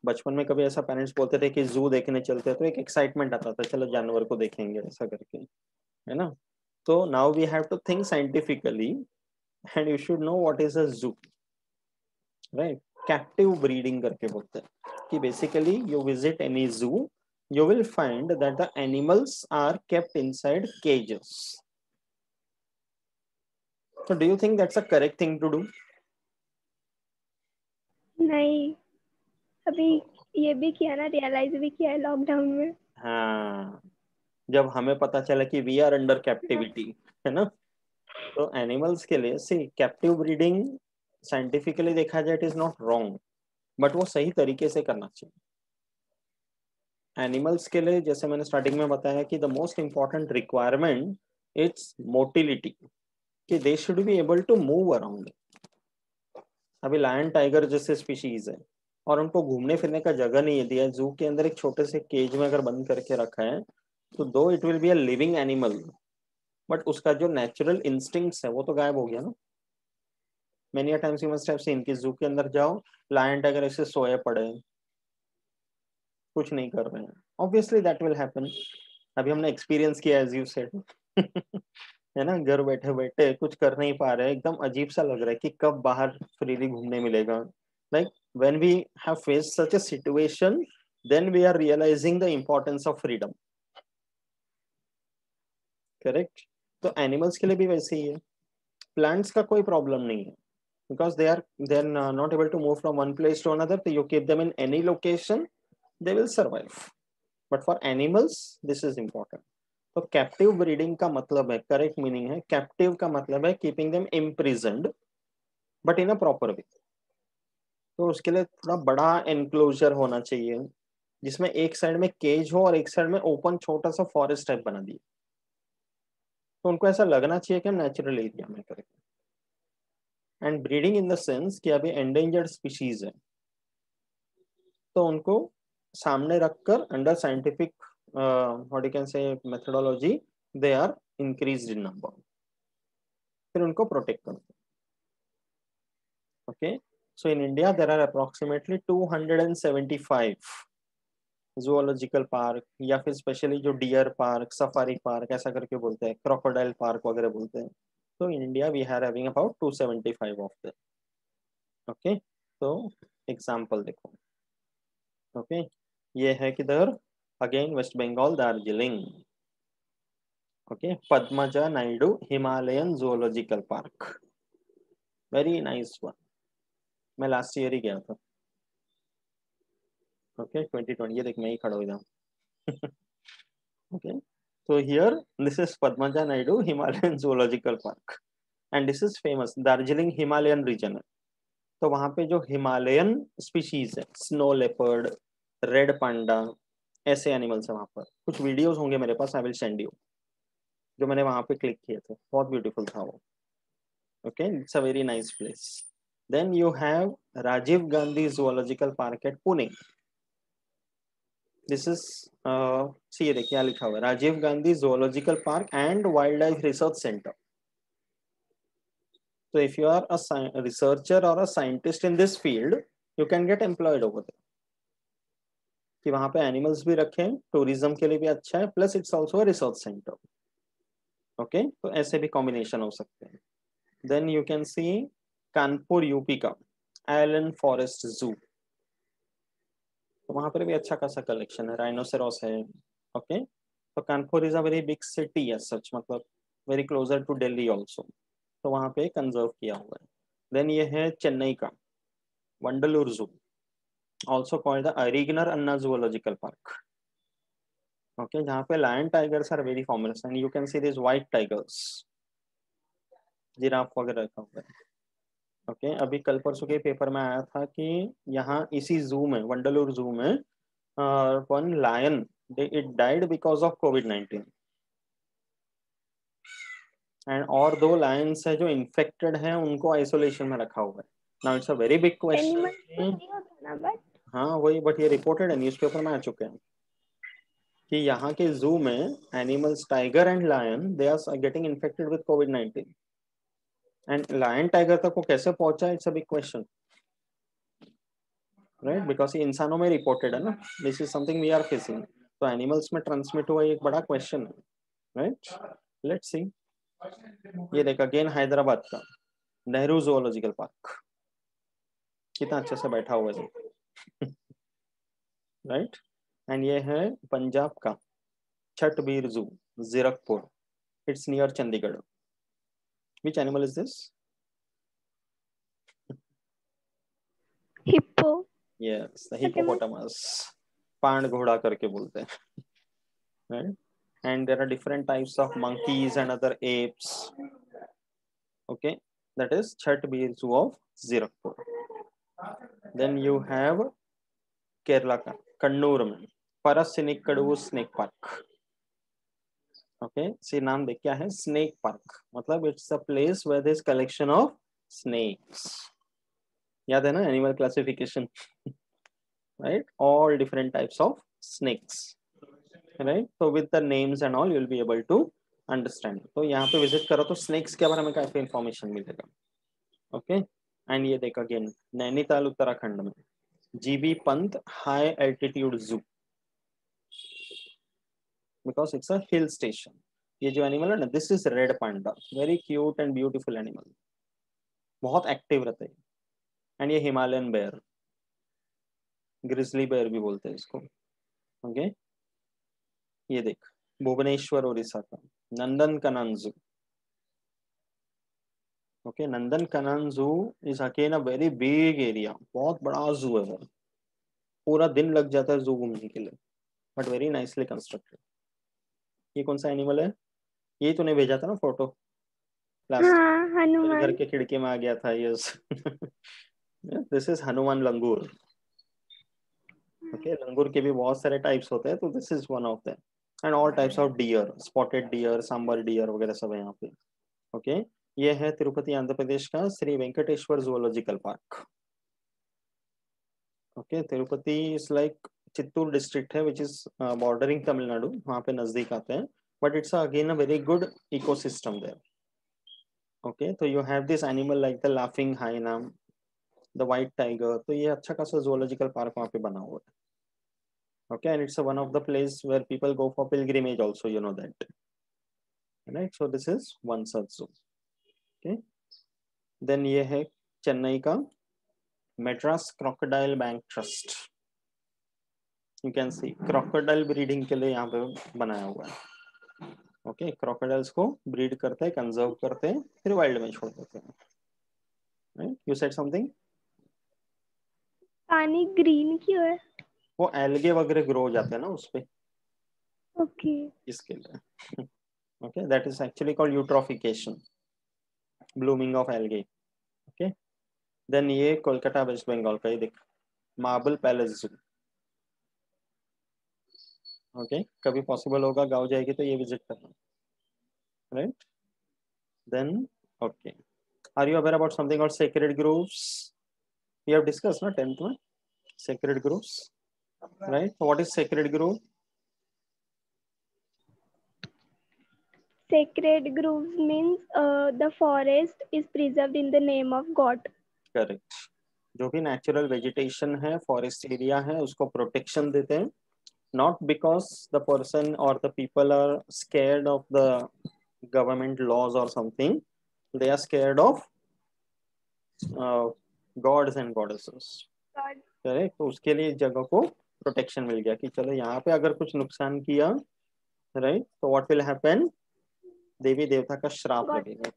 [SPEAKER 1] बचपन में कभी ऐसा पेरेंट्स बोलते थे कि जू देखने चलते हैं तो एक एक्साइटमेंट आता था, चलो जानवर को देखेंगे ऐसा करके, है ना। तो now we have to think scientifically and you should know what is a zoo, right. Captive breeding करके बोलते हैं कि basically you visit any zoo, you will find that the animals are kept inside cages. So do you think that's a correct thing to do?
[SPEAKER 2] नहीं, अभी ये भी किया ना, रियलाइज भी किया है लॉकडाउन में।
[SPEAKER 1] हाँ, जब हमें पता चला कि वी आर अंडर
[SPEAKER 2] हाँ।
[SPEAKER 1] कैप्टिविटी, है ना। तो एनिमल्स के लिए सी कैप्टिव ब्रीडिंग साइंटिफिकली देखा जाए it is not wrong, but वो सही तरीके से करना चाहिए। एनिमल्स के लिए जैसे मैंने स्टार्टिंग में बताया कि the most important requirement it's motility, कि they should be able to move around. अभी लायन टाइगर जैसे स्पीशीज है और उनको घूमने फिरने का जगह नहीं है दिया, जू के अंदर एक छोटे से केज में अगर बंद करके रखा है, तो दो it will be a living animal, but उसका जो नेचुरल इंस्टिंक्ट्स है वो तो गायब हो गया ना। Many times you must have scene कि जू के अंदर जाओ, लायन टाइगर ऐसे सोए पड़े हैं, कुछ नहीं कर रहे हैं। ऑब्वियसली दैट विल हैपन, अभी हमने एक्सपीरियंस किया एज यू सेड है ना, घर बैठे बैठे कुछ कर नहीं पा रहे, एकदम अजीब सा लग रहा है कि कब बाहर फ्रीली घूमने मिलेगा। Like when we have faced such a situation, then we are realizing the importance of freedom, correct. तो एनिमल्स के लिए भी वैसे ही है। प्लांट्स का कोई प्रॉब्लम नहीं है, because they are not able to move from one place to another, so you keep them in any location, they will survive. But for animals this is important. तो कैप्टिव ब्रीडिंग का मतलब है, करेक्ट मीनिंग है कैप्टिव का मतलब है keeping them imprisoned but in a proper way. तो उसके लिए थोड़ा बड़ा एनक्लोजर होना चाहिए, जिसमें एक साइड में केज हो और एक साइड में ओपन छोटा सा फॉरेस्ट टाइप बना दिए, तो उनको ऐसा लगना चाहिए कि हम नेचुरल एरिया में करें। And breeding in the sense कि अभी एंडेंजर्ड स्पीशीज है, तो उनको सामने रखकर under scientific what you can say methodology they are increased in number, फिर उनको प्रोटेक्ट करो। Okay so in India there are approximately 275 zoological park, या फिर स्पेशली जो डियर पार्क, सफारी पार्क ऐसा करके बोलते हैं, क्रोकोडाइल पार्क वगैरह बोलते हैं। तो in India we are having about 275 of them. Okay तो एग्जांपल देखो। ओके ये है किधर, again West Bengal Darjeeling. Okay Padmaja Naidu Himalayan zoological park, very nice one, मैं लास्ट ईयर ही गया था। ओके 2020, ये देख मैं ही खड़ा हो जाऊँ okay so here this is Padmaja Naidu Himalayan Zoological Park and this is famous Darjeeling Himalayan region है। तो वहां पे जो हिमालयन स्पीशीज है, स्नो लेपर्ड, रेड पांडा, ऐसे एनिमल्स है वहां पर। कुछ वीडियोस होंगे मेरे पास, आई विल सेंड यू, जो मैंने वहां पे क्लिक किए थे, बहुत ब्यूटीफुल था वो। Okay it's a very nice place. Then you have Rajiv Gandhi zoological park at Pune. This is see, ये देखिए क्या लिखा हुआ है, Rajiv Gandhi zoological park and wild life research centre. So if you are a researcher or a scientist in this field, you can get employed over there. कि वहां पे एनिमल्स भी रखें, टूरिज्म के लिए भी अच्छा है, plus it's also research centre. Okay, तो ऐसे भी कॉम्बिनेशन हो सकते हैं. Then you can see Kanpur UP का एलन फॉरेस्ट जू. तो वहां पर भी अच्छा खासा कलेक्शन है, राइनोसेरोस है. ओके, तो Kanpur is a very big city as such, मतलब very closer to Delhi also. तो वहां पे कंजर्व किया हुआ है. देन ये है चेन्नई का Vandalur zoo, also called the Arignar Anna zoological park. Okay, जहाँ पे lion tigers are very formless and you can see this white tigers, giraffe वगैरह रखा हुआ है. ओके, अभी कल परसों के पेपर में आया था कि यहाँ इसी जू में, वंडलूर जू में, one lion it died because of कोविड-19. एंड और 2 लायंस है जो इन्फेक्टेड हैं, उनको आइसोलेशन में रखा हुआ है. Now it's a very big
[SPEAKER 2] animals तो
[SPEAKER 1] क्वेश्चन.
[SPEAKER 2] नहीं होता ना, बट
[SPEAKER 1] हाँ वही, बट ये रिपोर्टेड है, न्यूज़पेपर में आ चुके हैं कि यहाँ के जू में animals tiger and lion they are getting infected with कोविड-19. एंड लायन टाइगर तक वो कैसे पहुंचा, it's a big question, right, because ये इंसानों में रिपोर्टेड है ना. This is something we are facing. तो एनिमल्स में ट्रांसमिट हुआ एक बड़ा क्वेश्चन है, राइट. Let's see. ये देख अगेन हैदराबाद का नेहरू जूलॉजिकल पार्क, कितना अच्छे से बैठा हुआ है, राइट. एंड ये है पंजाब का Chhatbir zoo, Zirakpur. It's near Chandigarh. Which animal is this?
[SPEAKER 2] Hippo.
[SPEAKER 1] Yes, the hippopotamus. Pond घोड़ा करके बोलते हैं, right? And there are different types of monkeys and other apes. Okay, that is Chatbir Zoo of Zirakpur. Then you have Kerala ka Kannur में Parasinic Kadu Snake Park. Okay, see नाम देख क्या है, Snake Park. मतलब it's a place where there is collection of snakes. याद है ना animal classification, right? All different types of snakes, right? So with the names and all, you will be able to understand. तो यहाँ पे विजिट करो तो स्नेक्स के बारे में काफी इंफॉर्मेशन मिलेगा. ओके, एंड ये देखो अगेन नैनीताल उत्तराखंड में जीबी पंत हाई एल्टीट्यूड जू, because it's a hill station. ये जो एनिमल है ना, this is red panda, very cute and beautiful animal, बहुत एक्टिव रहते हैं. एंड ये हिमालयन बेयर, ग्रिजली बेयर भी बोलते हैं इसको. ओके, ये देख भुवनेश्वर उड़ीसा का नंदन कनन जू. ओके, नंदन कनन जू is again a very big area, बहुत बड़ा जू है वो, पूरा दिन लग जाता है जू घूमने के लिए, बट वेरी नाइसली कंस्ट्रक्टेड. ये कौन सा एनिमल है? ये तूने भेजा था ना फोटो लास्ट,
[SPEAKER 2] हाँ,
[SPEAKER 1] तेरे घर
[SPEAKER 2] हनुमान.
[SPEAKER 1] के खिड़की में आ गया था. Yes, this is Hanuman langur. Okay, langur के भी बहुत सारे टाइप्स होते हैं, तो this is one of them. And all types of deer, spotted deer, sambar deer वगैरह सब है यहाँ पे. ओके, ये है तिरुपति आंध्र प्रदेश का Shri Venkateswara zoological park. Okay, Tirupati is like Chittoor district है विच इज बॉर्डरिंग तमिलनाडु, वहाँ पे नजदीक आते हैं, but it's again a very good ecosystem there. Okay, तो you have this animal like the laughing hyena, the white tiger. तो ये अच्छा खासा जूलॉजिकल पार्क वहाँ पे बना हुआ है. Okay, and it's one of the place where people go for pilgrimage also, you know that, right. So this is one such zoo. Okay, then ये है चेन्नई का Madras crocodile bank trust. You can see crocodile breeding के लिए यहाँ पे बनाया हुआ है. ओके, क्रोकोडाइल्स को ब्रीड करते हैं, कंजर्व करते हैं, फिर वाइल्ड में छोड़ देते हैं, राइट. You said something.
[SPEAKER 2] पानी ग्रीन क्यों है?
[SPEAKER 1] वो एल्गे वगैरह ग्रो हो जाते हैं ना उस पे,
[SPEAKER 2] ओके.
[SPEAKER 1] इसके लिए. Okay, that is actually called eutrophication, blooming of algae. Okay, then ये कोलकाता वेस्ट बंगाल का, ये देख मार्बल पैलेस जू. ओके, कभी पॉसिबल होगा गाँव जाएगी तो ये विजिट करना, right. Then okay, are you aware about something called sacred groves? We have discuss ना 10th में sacred groves, right. What is sacred grove?
[SPEAKER 2] sacred groves means the forest is preserved in the name of God.
[SPEAKER 1] Correct. जो भी नेचुरल वेजिटेशन है, फॉरेस्ट एरिया है, उसको प्रोटेक्शन देते हैं, not because the person or the people are scared of the government laws or something. They are scared of gods and goddesses.
[SPEAKER 2] God.
[SPEAKER 1] Correct. तो उसके लिए इस जगह को प्रोटेक्शन मिल गया कि चलो यहाँ पे अगर कुछ नुकसान किया, राइट, तो व्हाट विल हैपन, देवी देवता का श्राप लगेगा.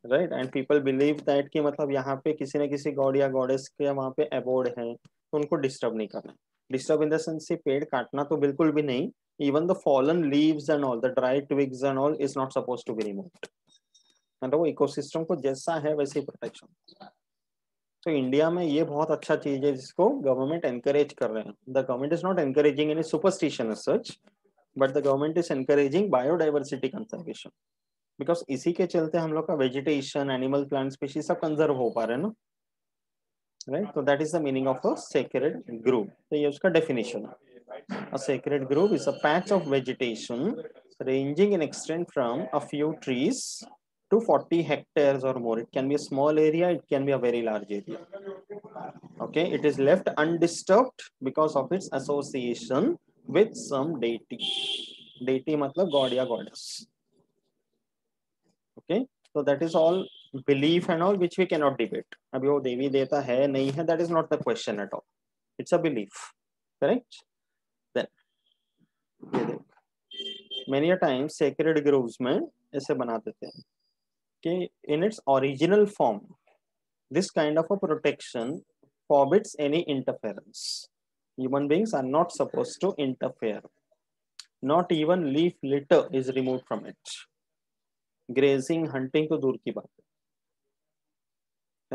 [SPEAKER 1] Right. And people believe that कि मतलब यहाँ पे किसी न किसी गॉड या गॉडेस के वहाँ पे अबोर्ड है, तो उनको डिस्टर्ब नहीं करना. डिस्टर्ब इन द सेंस से पेड़ काटना तो बिल्कुल भी नहीं. Even the fallen leaves and all, the dry twigs and all is not suppose to be removed. मतलब वो इकोसिस्टम को जैसा है वैसे ही प्रोटेक्शन. तो इंडिया में ये बहुत अच्छा चीज है जिसको गवर्नमेंट एनकरेज कर रहे हैं. The government is not encouraging any superstition as such, but the government is encouraging biodiversity conservation. Because इसी के चलते हम लोग का वेजिटेशन, एनिमल, प्लांट स्पीशीज सब कंजर्व हो पा रहे हैं ना. राइट. तो that is the meaning of a sacred grove. तो ये उसका डेफिनेशन है. A sacred grove is a patch of vegetation ranging in extent from a few trees to 40 hectares or more. It can be a small area, it can be a very large area. Okay, it is left undisturbed because of its association with some deity. Deity matlab god ya goddess. Okay, so that is all belief and all which we cannot debate. Abhi wo devi devta hai nahi hai, that is not the question at all. It's a belief. Correct. Then ये देख, many a times sacred groves में ऐसे बना देते हैं कि in its original form this kind of a protection forbids any interference. Human beings are not supposed to interfere. Not even leaf litter is removed from it. Grazing, hunting तो दूर की बात है.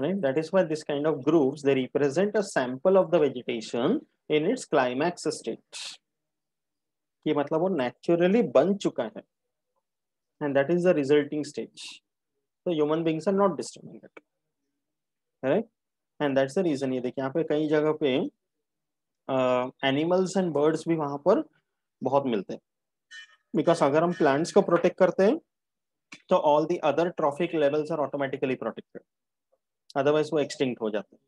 [SPEAKER 1] Right? That is why this kind of grooves, they represent a sample of the vegetation in its climax state. कि मतलब वो naturally बन चुका है, and that is the resulting stage. So human beings are not disturbing it. Correct? And that's the reason. ये देखिए यहाँ पे कई जगह पे एनिमल्स एंड बर्ड्स भी वहां पर बहुत मिलते हैं. बिकॉज अगर हम प्लांट्स को प्रोटेक्ट करते हैं तो all the other trophic levels are automatically protected, otherwise वो एक्सटिंक्ट हो जाते हैं.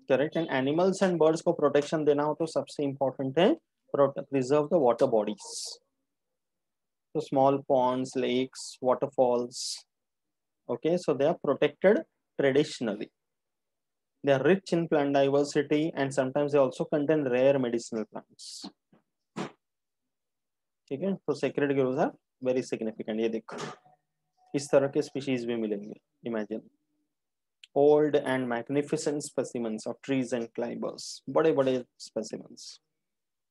[SPEAKER 1] Correct. And animals and birds को प्रोटेक्शन देना हो तो सबसे इंपॉर्टेंट है प्रिजर्व द वाटर बॉडीज. तो small ponds, lakes, waterfalls, okay, so they are protected traditionally. They are rich in plant diversity and sometimes they also contain rare medicinal plants. ठीक है. तो sacred groves are very significant. ये देखो इस तरह के species भी मिलेंगे. Imagine old and magnificent specimens of trees and climbers. बड़े बड़े specimens.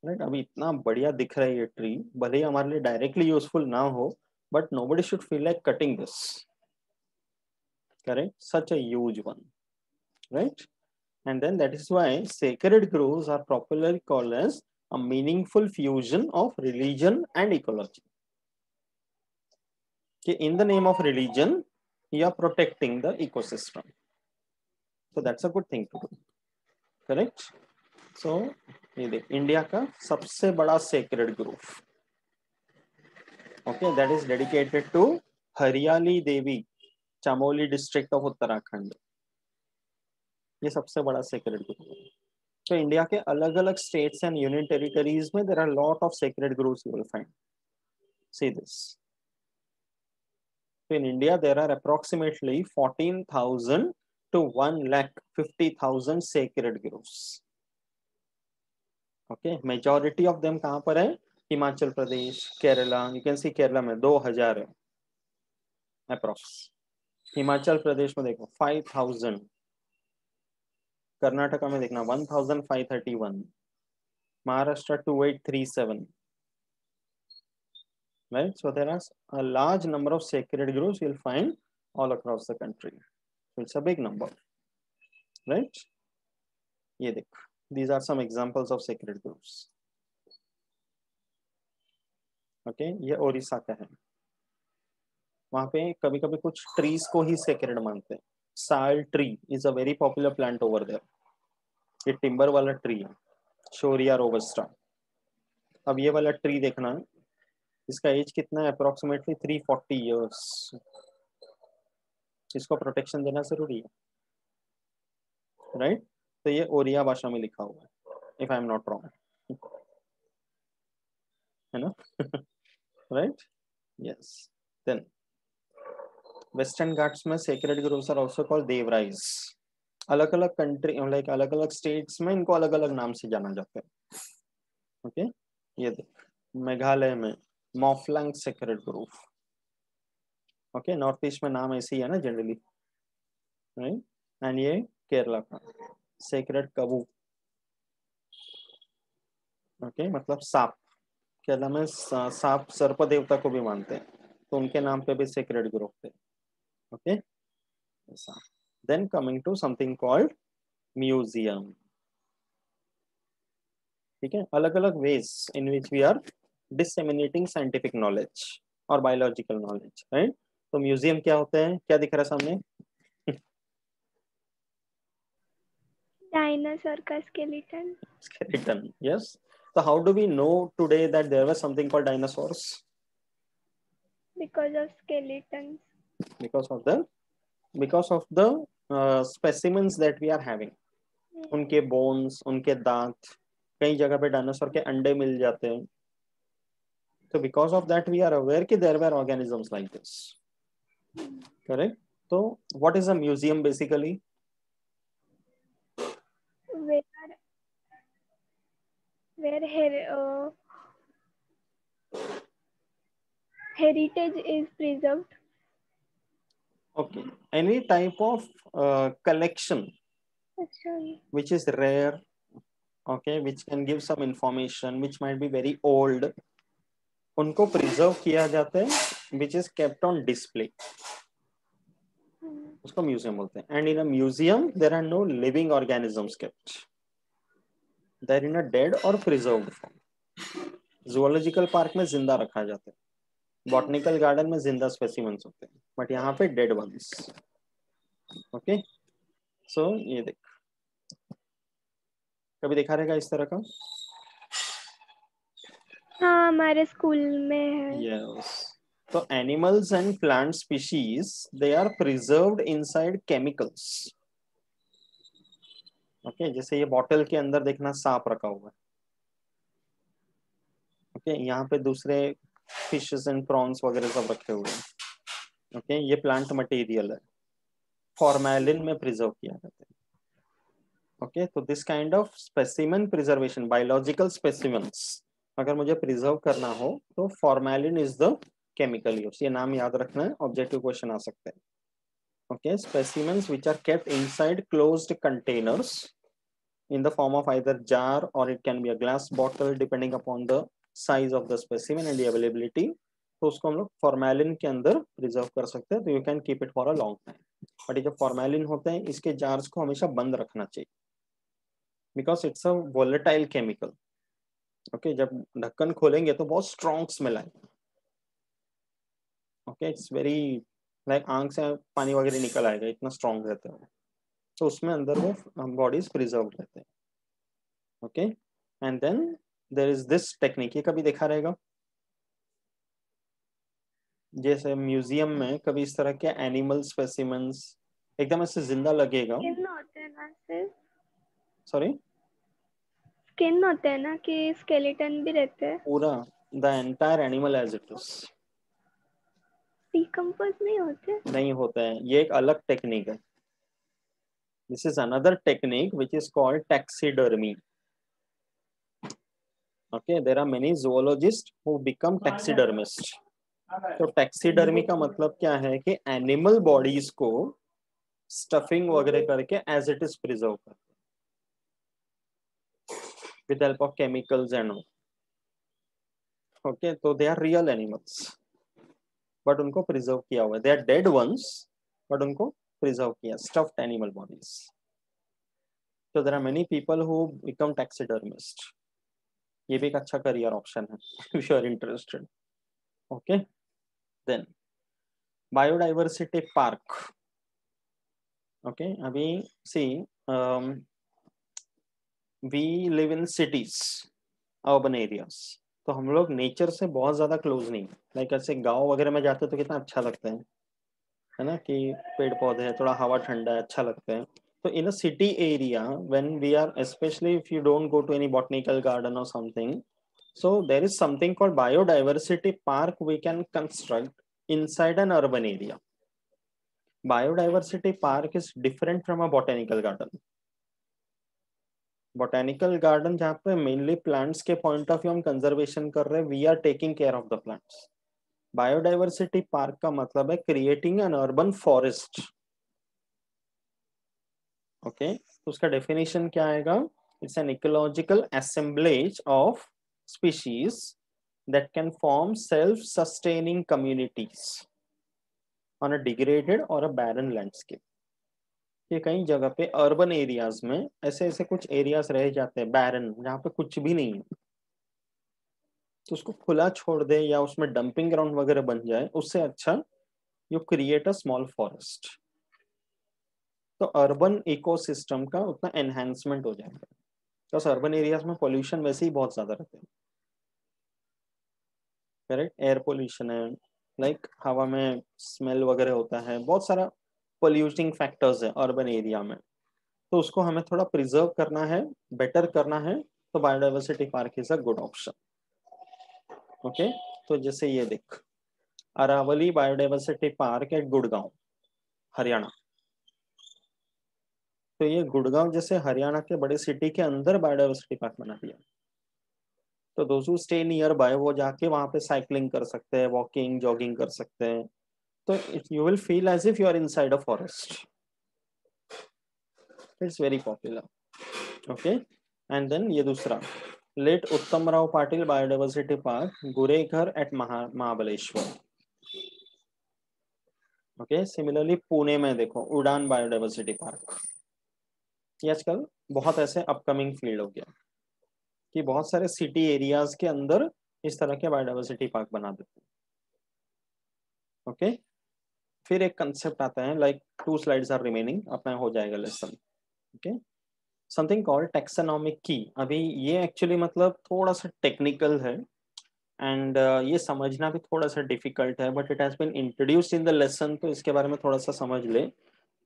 [SPEAKER 1] Right? अभी इतना बढ़िया दिख रहा है ये ट्री, भले ही हमारे लिए डायरेक्टली यूजफुल ना हो, but nobody should feel like cutting this. Correct? Such a huge one. Right? And then that is why sacred groves are popularly called as a meaningful fusion of religion and ecology. In the name of religion, you are protecting the ecosystem. So that's a good thing to do. Correct? So, ये देख, इंडिया का सबसे बड़ा sacred grove. Okay, that is dedicated to हरियाली देवी, चमोली district of उत्तराखंड. ये सबसे बड़ा sacred grove है. So इंडिया के अलग अलग states and union territories में there are lot of sacred groves you will find. See this. So in India there are approximately 14,000 to 1,50,000 sacred groves. Okay, majority of them कहाँ पर है? Himachal Pradesh, Kerala. You can see Kerala में 2,000 है approx. हिमाचल प्रदेश में देखो 5,000. कर्नाटका में देखना 1,531. Maharashtra 2,837. Right, so there are a large number of sacred groves you'll find all across the country. So it's a big number, right? ये देख, these are some examples of sacred groves. Okay, ये ओडिशा का है. वहाँ पे कभी कभी कुछ ट्रीज को ही sacred मानते हैं. साल tree is a very popular plant over there. ये टिम्बर वाला ट्री है, शोरिया रोबस्टा. अब ये वाला ट्री देखना, इसका एज कितना है? Approximately 340 years. इसको प्रोटेक्शन देना जरूरी है, राइट? तो ये ओरिया भाषा में लिखा हुआ है, if I am not wrong, है ना? Right, yes. Then Western Ghats में sacred groves are also called devrais. अलग अलग कंट्री, लाइक अलग अलग स्टेट्स में इनको अलग अलग नाम से जाना जाता है। ओके, ये देख, मेघालय में Mawphlang sacred grove. Okay, north east में नाम ऐसे ही है ना जनरली, राइट? एंड ये केरला का सेक्रेड कबू। ओके, मतलब सांप। केरला में सांप सर्प देवता को भी मानते हैं, तो उनके नाम पे भी सेक्रेड ग्रोव थे। Okay, then coming to something called museum. ठीक है, अलग अलग ways in which we are disseminating scientific knowledge और बायोलॉजिकल नॉलेज, राइट? तो म्यूजियम क्या होता है? क्या दिख रहा है सामने?
[SPEAKER 2] डायनासोर का skeleton.
[SPEAKER 1] Skeleton, yes. So how do we know today that there was something called dinosaurs?
[SPEAKER 2] Because of skeleton.
[SPEAKER 1] Because of the specimens that we are having. उनके बोन्स, उनके दांत, कई जगह पे डायनासोर के अंडे मिल जाते हैं। तो because of that we are aware कि there were organisms like this, correct? तो what is a museum basically?
[SPEAKER 2] Where heritage is preserved.
[SPEAKER 1] Okay, any type of collection
[SPEAKER 2] अच्छा,
[SPEAKER 1] which is rare, okay, which can give some information which might be very old, उनको प्रिजर्व किया जाता है, which is kept on display, उसको म्यूजियम बोलते हैं। And in a museum there are no living organisms kept, they're in a dead और प्रिजर्व्ड फॉर्म। जूलॉजिकल पार्क में जिंदा रखा जाता है, बॉटनिकल गार्डन में जिंदा स्पेसिमेंस होते हैं, बट यहाँ पे डेड वंस। ओके, सो ये देख, कभी देखा रहेगा इस तरह का?
[SPEAKER 2] हाँ, हमारे स्कूल में है।
[SPEAKER 1] यस। तो animals and plant species they are preserved inside chemicals. Okay, जैसे ये बॉटल के अंदर देखना सांप रखा हुआ है। ओके, यहाँ पे दूसरे फिशेस एंड प्रॉन्स वगैरह सब रखे हुए हैं। ओके, ये प्लांट मटेरियल है, फॉर्मेलिन में प्रिजर्व किया जाता है। ओके, तो this kind of specimen preservation, biological specimens अगर मुझे प्रिजर्व करना हो तो formalin is the chemical use. ये नाम याद रखना है, ऑब्जेक्टिव क्वेश्चन आ सकते हैं। Okay, specimens which are kept inside closed containers in the form of either jar or it can be a glass bottle depending upon the size of the specimen and the availability. तो उसको हम लोग फॉर्मेलिन के अंदर प्रिजर्व कर सकते हैं, तो you can keep it for a long time. But ये जो फॉर्मेलिन होते हैं इसके जार्स को हमेशा बंद रखना चाहिए, because it's a volatile chemical. Okay, जब ढक्कन खोलेंगे तो बहुत स्ट्रॉन्ग स्मेल आएगी। ओके, इट्स वेरी लाइक आंख से पानी वगैरह निकल आएगा, इतना स्ट्रॉन्ग रहता है। तो उसमें अंदर वो बॉडीज प्रिजर्व रहते हैं। Okay, and then there is this technique, ये कभी देखा रहेगा? जैसे म्यूजियम में कभी इस तरह के एनिमल स्पेसिमेंस एकदम ऐसे जिंदा लगेगा।
[SPEAKER 2] स्किन होते हैं ना, सिर्फ
[SPEAKER 1] सॉरी,
[SPEAKER 2] स्किन होते हैं ना कि स्केलेटन भी रहते हैं?
[SPEAKER 1] पूरा the entire animal as it is
[SPEAKER 2] decompose नहीं होते?
[SPEAKER 1] नहीं होता है, ये एक अलग टेक्निक है। This is another technique which is called taxidermy. Okay, there are many zoologists who become taxidermist. तो टैक्सीडर्मी का मतलब क्या है कि एनिमल बॉडीज को स्टफिंग वगैरह करके एज इट इज प्रिजर्व करते with help of chemicals and all. Okay, तो they are real animals but उनको प्रिजर्व किया हुआ है, they are dead ones but उनको प्रिजर्व किया, स्टफ्ड एनिमल बॉडीज। तो there are many people who become taxidermist. ये भी एक अच्छा करियर ऑप्शन है if you are interested. Okay, then biodiversity park. Okay, अभी see we live in cities, urban areas, तो हम लोग नेचर से बहुत ज्यादा क्लोज नहीं, लाइक ऐसे गाँव वगैरह में जाते तो कितना अच्छा लगता है ना, कि पेड़ पौधे हैं, थोड़ा हवा ठंडा है, अच्छा लगता है. तो in a city area when we are, specially if you don't go to any botanical garden और something, so there is something called biodiversity park we can construct inside an urban area. Biodiversity park is different from a botanical garden. Botanical garden जहाँ पे mainly plants के point of view हम conservation कर रहे हैं, we are taking care of the plants. Biodiversity park का मतलब है creating an urban forest. Okay, तो उसका definition क्या आएगा? It's an ecological assemblage of species that can form self-sustaining communities on a degraded or a barren landscape. ये कई जगह पे अर्बन एरियाज में ऐसे ऐसे कुछ एरियाज रह जाते हैं बैरन, जहाँ पे कुछ भी नहीं है, तो उसको खुला छोड़ दे या उसमें डंपिंग ग्राउंड वगैरह बन जाए, उससे अच्छा you create a small forest. तो अर्बन इकोसिस्टम का उतना एनहांसमेंट हो जाएगा, तो अर्बन एरियाज में पोल्यूशन वैसे ही बहुत ज्यादा रहते हैं. करेक्ट, एयर पोल्यूशन है, लाइक हवा में स्मेल वगैरह होता है, बहुत सारा पोल्यूटिंग फैक्टर्स है अर्बन एरिया में. तो उसको हमें थोड़ा प्रिजर्व करना है, बेटर करना है, तो biodiversity park is a good option. Okay, तो जैसे ये देख, Aravalli biodiversity park at Gurgaon, Haryana. तो ये गुड़गांव जैसे हरियाणा के बड़े सिटी के अंदर बायोडाइवर्सिटी पार्क बना दिया. तो दोस्तों स्टे नियर बाय, वो जाके वहां पे साइकिलिंग कर सकते हैं, वॉकिंग जॉगिंग कर सकते हैं. तो you will feel as if you are inside a forest. It's very popular. Okay, and then ये दूसरा, late Uttam Rao Patil biodiversity park, Gureghar at Mahabaleshwar. Okay, similarly Pune में देखो उड़ान बायोडाइवर्सिटी पार्क. ये आजकल बहुत ऐसे अपकमिंग फील्ड हो गया कि बहुत सारे सिटी एरियाज के अंदर इस तरह के बायोडाइवर्सिटी पार्क बना देते हैं. ओके, फिर एक कंसेप्ट आता है, लाइक 2 स्लाइड्स आर रिमेनिंग, अपना हो जाएगा lesson. Okay, something called taxonomic की. अभी ये एक्चुअली मतलब थोड़ा सा टेक्निकल है, एंड ये समझना भी थोड़ा सा डिफिकल्ट है, but it has been introduced in the lesson, तो इसके बारे में थोड़ा सा समझ ले.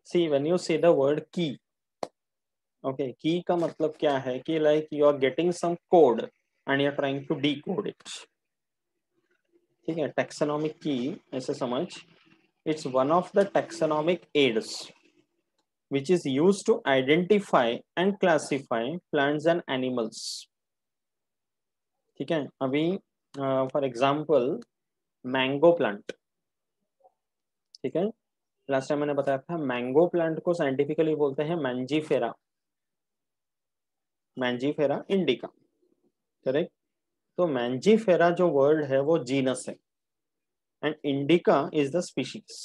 [SPEAKER 1] See when you say the word key, okay, key का मतलब क्या है कि like you are getting some code and you are trying to decode it. ठीक है, टेक्सोनॉमिक की ऐसे समझ, it's one of the taxonomic aids which is used to identify and classify plants and animals. ठीक है, अभी फॉर एग्जाम्पल मैंगो प्लांट. ठीक है, लास्ट टाइम मैंने बताया था मैंगो प्लांट को साइंटिफिकली बोलते हैं मैंजीफेरा, मैंजीफेरा इंडिका. करेक्ट, तो मैंजीफेरा जो वर्ड है वो जीनस है, and indica is the species.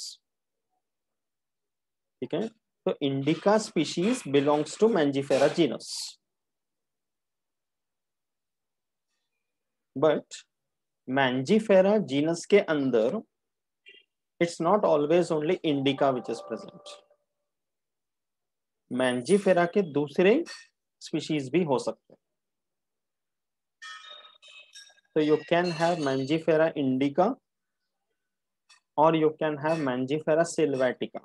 [SPEAKER 1] ठीक है, तो indica species belongs to Mangifera genus. But Mangifera genus के अंदर it's not always only indica which is present. Mangifera के दूसरे स्पीशीज भी हो सकते हैं. तो you can have Mangifera indica और you can have Mangifera sylvatica,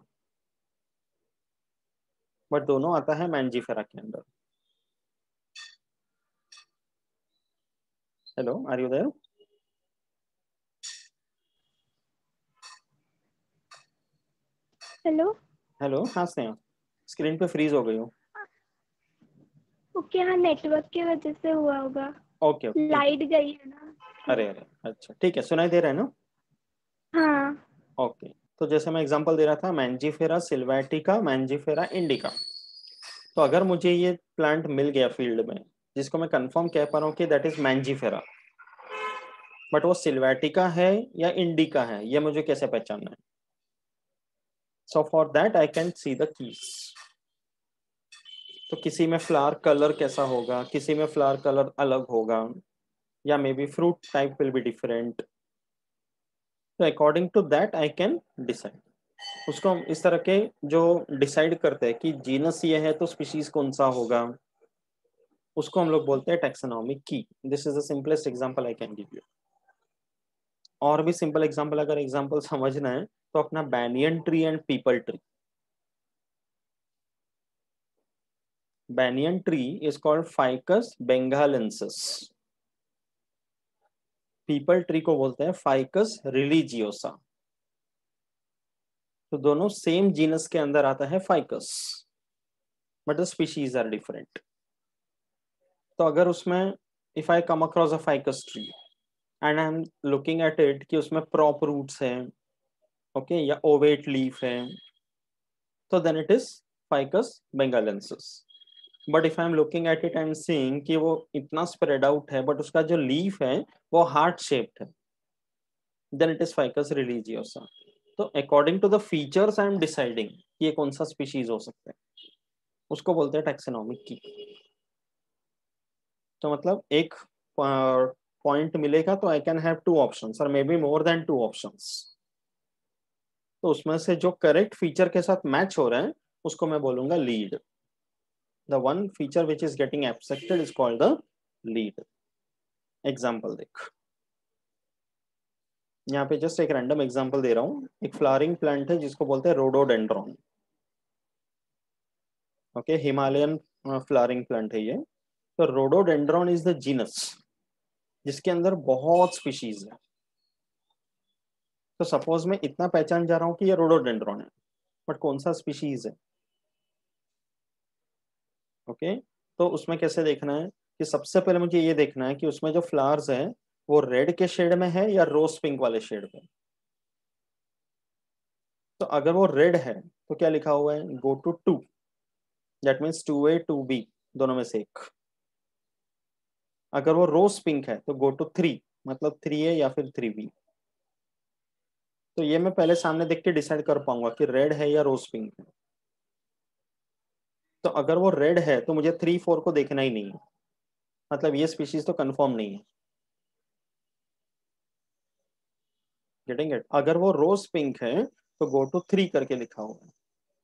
[SPEAKER 1] but दोनों आता है मैंजीफेरा के अंदर. Hello, are you there?
[SPEAKER 2] Hello.
[SPEAKER 1] Hello, हाँ स्नेहा, स्क्रीन पे फ्रीज हो गई हो.
[SPEAKER 2] ओके, हाँ नेटवर्क की वजह से हुआ होगा.
[SPEAKER 1] ओके ओके, ठीक है.
[SPEAKER 2] लाइट गई है ना.
[SPEAKER 1] अरे अरे, अच्छा ठीक है, सुनाई दे रहा है ना?
[SPEAKER 2] हाँ.
[SPEAKER 1] ओके, तो जैसे मैं एग्जांपल दे रहा था, मैंजीफेरा सिल्वेटिका, मैंजीफेरा इंडिका. तो अगर मुझे ये प्लांट मिल गया फील्ड में जिसको मैं कंफर्म कह पा रहा हूँ कि दैट इज मैंजीफेरा, बट वो सिल्वेटिका है या इंडिका है, ये मुझे कैसे पहचानना है? So for that I can see the keys. तो किसी में फ्लावर कलर कैसा होगा, किसी में फ्लावर कलर अलग होगा, या may be fruit type will be different. तो according to that I can decide. उसको हम इस तरह के जो डिसाइड करते हैं कि जीनस ये है तो स्पीशीज कौन सा होगा, उसको हम लोग बोलते हैं टैक्सोनॉमिक की। This is the simplest example I can give you. और भी सिंपल एग्जांपल अगर एग्जांपल समझना है तो अपना banyan tree and people tree. Banyan tree is called ficus benghalensis, people tree को बोलते हैं फाइकस रिलीजियोसा। तो दोनों सेम जीनस के अंदर आता है Ficus, but the species are different. तो अगर उसमें if I come across a Ficus tree and I am looking at it कि उसमें प्रॉप रूट्स है, ओके, या ओवेट लीफ है, तो then it is Ficus benghalensis. But if I am looking at it and seeing कि वो इतना स्प्रेड आउट है बट उसका जो लीफ है वो हार्ट शेप्ड है, then it is Ficus religiosa. तो according to the features I am deciding कि ये कौन सा स्पीशीज हो सकता है, उसको बोलते हैं टैक्सोनॉमिक की। तो मतलब एक पॉइंट मिलेगा तो I can have two options और may be more than two options. तो उसमें से जो करेक्ट फीचर के साथ मैच हो रहा है उसको मैं बोलूंगा lead. The one feature which is getting accepted is called the lead. Example देख, यहाँ पे जस्ट एक रैंडम एग्जांपल दे रहा हूँ। एक फ्लावरिंग प्लांट है जिसको बोलते हैं rhododendron, okay, Himalayan flowering plant है ये। तो रोडोडेंड्रॉन इज द जीनस जिसके अंदर बहुत स्पीशीज है। तो सपोज मैं इतना पहचान जा रहा हूँ कि ये रोडोडेंड्रॉन है, बट कौन सा स्पीशीज है, ओके। तो उसमें कैसे देखना है कि सबसे पहले मुझे ये देखना है कि उसमें जो फ्लावर्स है वो रेड के शेड में है या रोज पिंक वाले शेड में। तो अगर वो रेड है तो क्या लिखा हुआ है, go to 2, that means 2A 2B दोनों में से एक। अगर वो रोज पिंक है तो गो टू 3, मतलब 3A या फिर 3B। तो ये मैं पहले सामने देख के डिसाइड कर पाऊंगा कि रेड है या रोज पिंक है। तो अगर वो रेड है तो मुझे 3 4 को देखना ही नहीं है, मतलब ये स्पीशीज तो कंफर्म नहीं है। Getting it? अगर वो रोज पिंक है तो गो टू 3 करके लिखा हुआ है।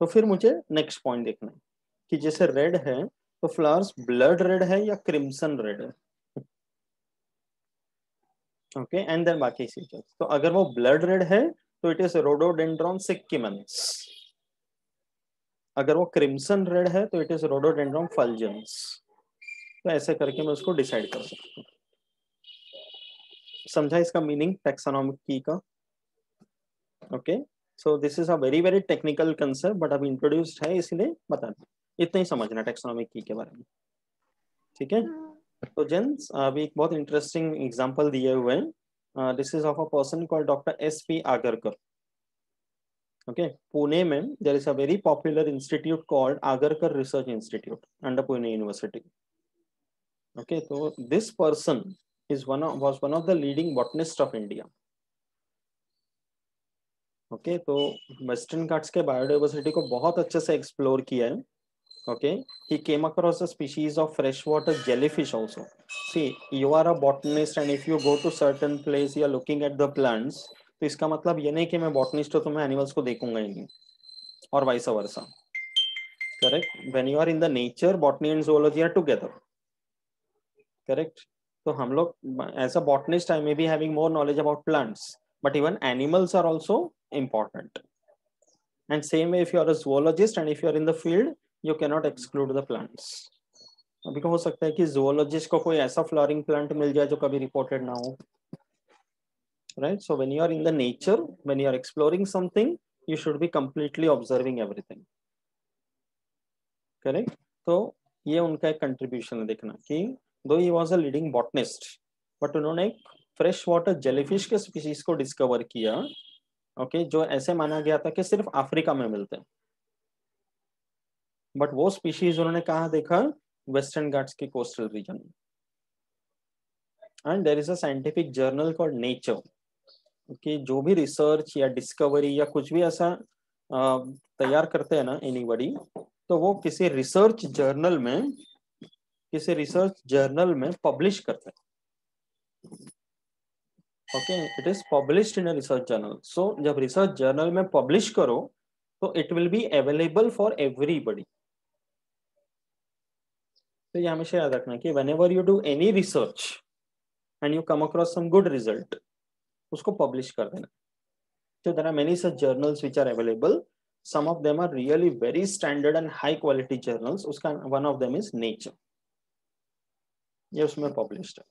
[SPEAKER 1] तो फिर मुझे नेक्स्ट पॉइंट देखना है कि जैसे रेड है तो फ्लावर्स ब्लड रेड है या क्रिम्सन रेड है, ओके, एंड देन बाकी फीचर्स। तो अगर वो ब्लड रेड है तो इट इज रोडोडेंड्रॉन सिक्किमेंस। अगर वो क्रिम्सन रेड है तो इट इज रोडोडेंड्रॉन फल्जेंस। तो ऐसे करके मैं उसको डिसाइड कर सकता हूँ। समझा इसका मीनिंग टैक्सोनॉमिक की का? Okay, so this is a very very technical concept but अभी इंट्रोड्यूस्ड है इसलिए बता दें। इतना ही समझना टैक्सोनॉमिक की के बारे में, ठीक है। तो जेंट्स अभी एक बहुत इंटरेस्टिंग एग्जांपल दिए हुए हैं। This is of a person called doctor SP Agharkar, okay. Pune में there is a very popular institute called Agharkar research institute under Pune university, okay. तो this person is was one of the leading botanist of India, okay. तो वेस्टर्न घाट्स के बायोडाइवर्सिटी को बहुत अच्छे से एक्सप्लोर किया है, okay. He came across a species of freshwater jellyfish also. See, you are a botanist and if you go to certain place you are looking at the plants, तो इसका मतलब ये नहीं कि मैं botanist हूँ तो मैं animals को देखूंगा ही नहीं, और vice versa, correct? When you are in the nature, botany and zoology are together, correct? तो हम लोग as a botanist I may be having more knowledge about plants, but even animals are also important. And same way if you are a zoologist and if you are in the field, you cannot exclude the plants. अभी को हो सकता है कि zoologist को कोई ऐसा flowering plant मिल जाए जो कभी reported ना हो, right? So when you are in the nature, when you are exploring something, you should be completely observing everything, correct? तो ये उनका एक contribution है देखना कि though he was a leading botanist, but उन्होंने एक फ्रेश वाटर जेलीफिश के स्पीशीज को डिस्कवर किया, ओके, जो ऐसे माना गया था कि सिर्फ अफ्रीका में मिलते हैं, बट वो स्पीशीज उन्होंने कहाँ देखा, वेस्टर्न घाट्स के कोस्टल रीजन में। And there is a scientific journal called Nature, कि जो भी रिसर्च या डिस्कवरी या कुछ भी ऐसा तैयार करते हैं ना एनीबॉडी, तो वो किसी रिसर्च जर्नल में पब्लिश करते हैं, okay. It is published in a research journal. So जब रिसर्च जर्नल में पब्लिश करो तो it will be available for everybody. तो ये हमेशा याद रखना कि whenever you do any research and you come across some good result, उसको publish कर देना. So there are many such journals which are available. Some of them are really very standard and high quality journals. उसका one of them is Nature. ये उसमें published है.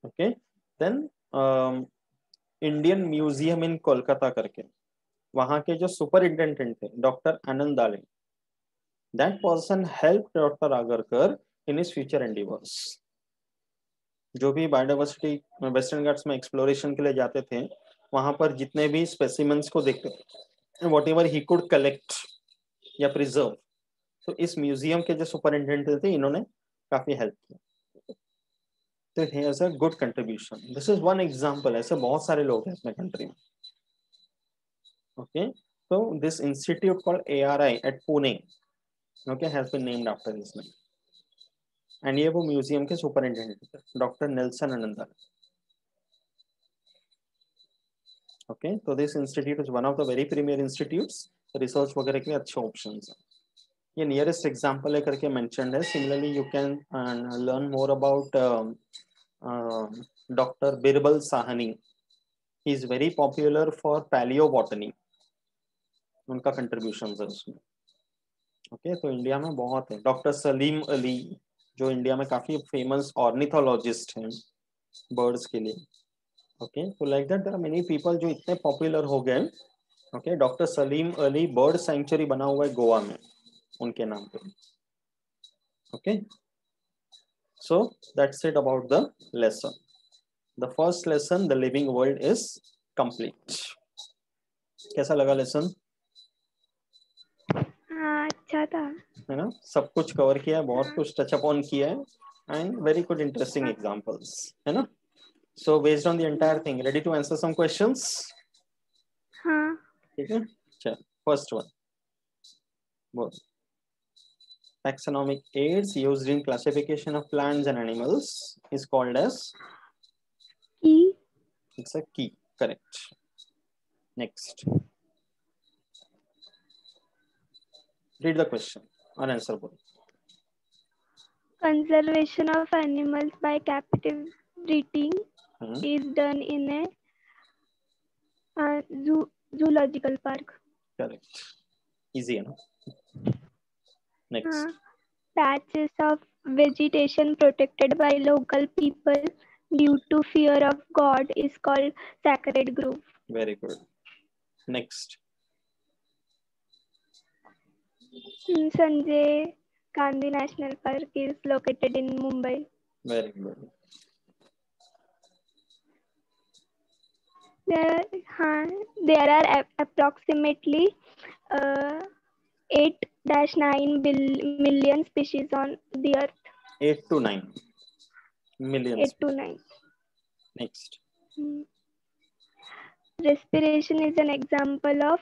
[SPEAKER 1] Okay. Then Indian Museum in Kolkata करके वहाँ के जो superintendent थे डॉक्टर आनंद दाले, that person helped doctor Agarkar in his future endeavors. जो भी बायोडाइवर्सिटी वेस्टर्न घाट्स में एक्सप्लोरेशन के लिए जाते थे वहां पर जितने भी स्पेसिमेंस को देखते थे what ever he could collect या प्रिजर्व, तो इस म्यूजियम के जो सुपरिटेंडेंट थे इन्होंने काफी हेल्प किया. तो he has a good contribution. This is one example. ऐसे बहुत सारे लोग हैं अपने कंट्री में. Okay, so this institute called ARI at Pune, okay, has been named after his name. And ये वो म्यूजियम के सुपरिटेंडेंट थे doctor Nelson Anand. Okay, so this institute is one of the very premier institutes. Research वगैरह के लिए अच्छे options हैं. ये nearest example है करके mentioned है. Similarly, you can learn more about Dr. Birbal Sahani. He is very popular for paleobotany. उनका contributions है उसमें. Okay, तो इंडिया में बहुत है. डॉक्टर सलीम अली जो इंडिया में काफी फेमस ऑर्निथोलॉजिस्ट हैं बर्ड्स के लिए. ओके, तो like that there are many people जो इतने पॉपुलर हो गए. Okay, doctor Salim Ali bird sanctuary बना हुआ है गोवा में उनके नाम पे. Okay, so that's it about the lesson. The first lesson the living world is complete. कैसा लगा लेसन?
[SPEAKER 2] हाँ, अच्छा था.
[SPEAKER 1] है ना, सब कुछ कवर किया है, बहुत कुछ टच अपॉन किया है, and very good interesting examples, है ना. So based on the entire thing, ready to answer some questions?
[SPEAKER 2] हाँ.
[SPEAKER 1] ठीक है, चल फर्स्ट वन बोल. Taxonomic aids used in classification of plants and animals is called as?
[SPEAKER 2] Key.
[SPEAKER 1] It's a key, correct. Next, read the question or answer both.
[SPEAKER 2] Conservation of animals by captive breeding is done in a zoological park.
[SPEAKER 1] Correct. Easy, no? Next.
[SPEAKER 2] Patches of vegetation protected by local people due to fear of God is called sacred grove.
[SPEAKER 1] Very good. Next.
[SPEAKER 2] Sanjay Gandhi National Park is located in Mumbai.
[SPEAKER 1] Very good.
[SPEAKER 2] There are approximately 8-9 million species on the earth.
[SPEAKER 1] 8 to 9 million.
[SPEAKER 2] 8 to 9.
[SPEAKER 1] Next.
[SPEAKER 2] Respiration is an example of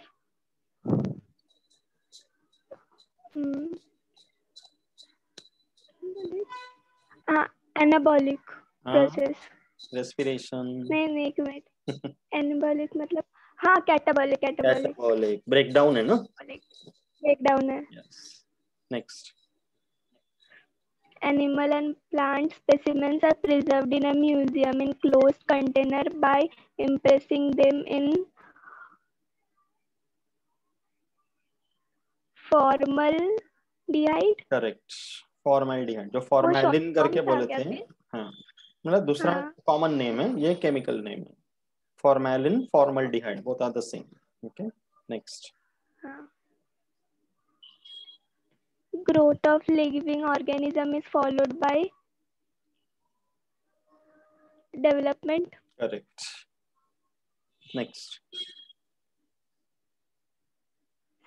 [SPEAKER 2] anabolic process.
[SPEAKER 1] Respiration.
[SPEAKER 2] नहीं एक मिनट. Anabolic मतलब हाँ catabolic.
[SPEAKER 1] Catabolic. Breakdown है ना?
[SPEAKER 2] Breakdown है.
[SPEAKER 1] Yes. Next.
[SPEAKER 2] Animal and plant specimens are preserved in a museum in closed container by impressing them in formaldehyde.
[SPEAKER 1] Correct. Formaldehyde. जो formalin करके बोले थे. हाँ, मतलब दूसरा common name है, ये chemical name है. Formalin, formaldehyde, both are the same. Okay. Next.
[SPEAKER 2] Growth of living organism is followed by development.
[SPEAKER 1] Correct. Next.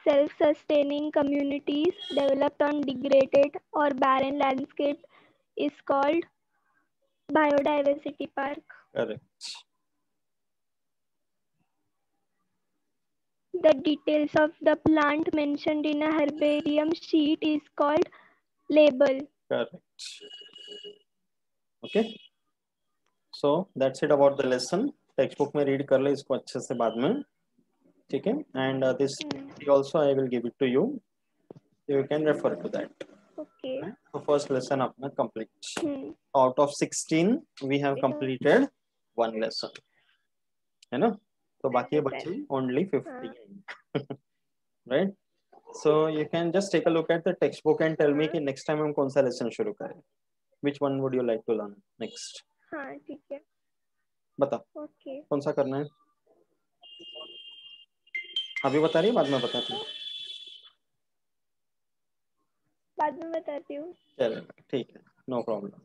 [SPEAKER 2] Self-sustaining communities developed on degraded or barren landscape is called biodiversity park.
[SPEAKER 1] Correct.
[SPEAKER 2] The details of the plant mentioned in a herbarium sheet is called label.
[SPEAKER 1] Correct. Okay. So that's it about the lesson. Textbook में read कर ले इसको अच्छे से बाद में, ठीक है? And this also I will give it to you. You can refer to that.
[SPEAKER 2] Okay.
[SPEAKER 1] तो फर्स्ट लेसन अपना complete, out of 16 we have completed 1 lesson, है ना, तो बाकी बचे only 15, right. So you can just take a look at the text book and tell me कि नेक्स्ट टाइम हम कौन सा लेसन शुरू करें, which one would you like to learn next.
[SPEAKER 2] हाँ ठीक है,
[SPEAKER 1] बता
[SPEAKER 2] ओके।
[SPEAKER 1] कौन सा करना है, अभी बता रही है बाद में बताती हूँ,
[SPEAKER 2] बाद में बताती हूँ।
[SPEAKER 1] चलो ठीक है, नो प्रॉब्लम।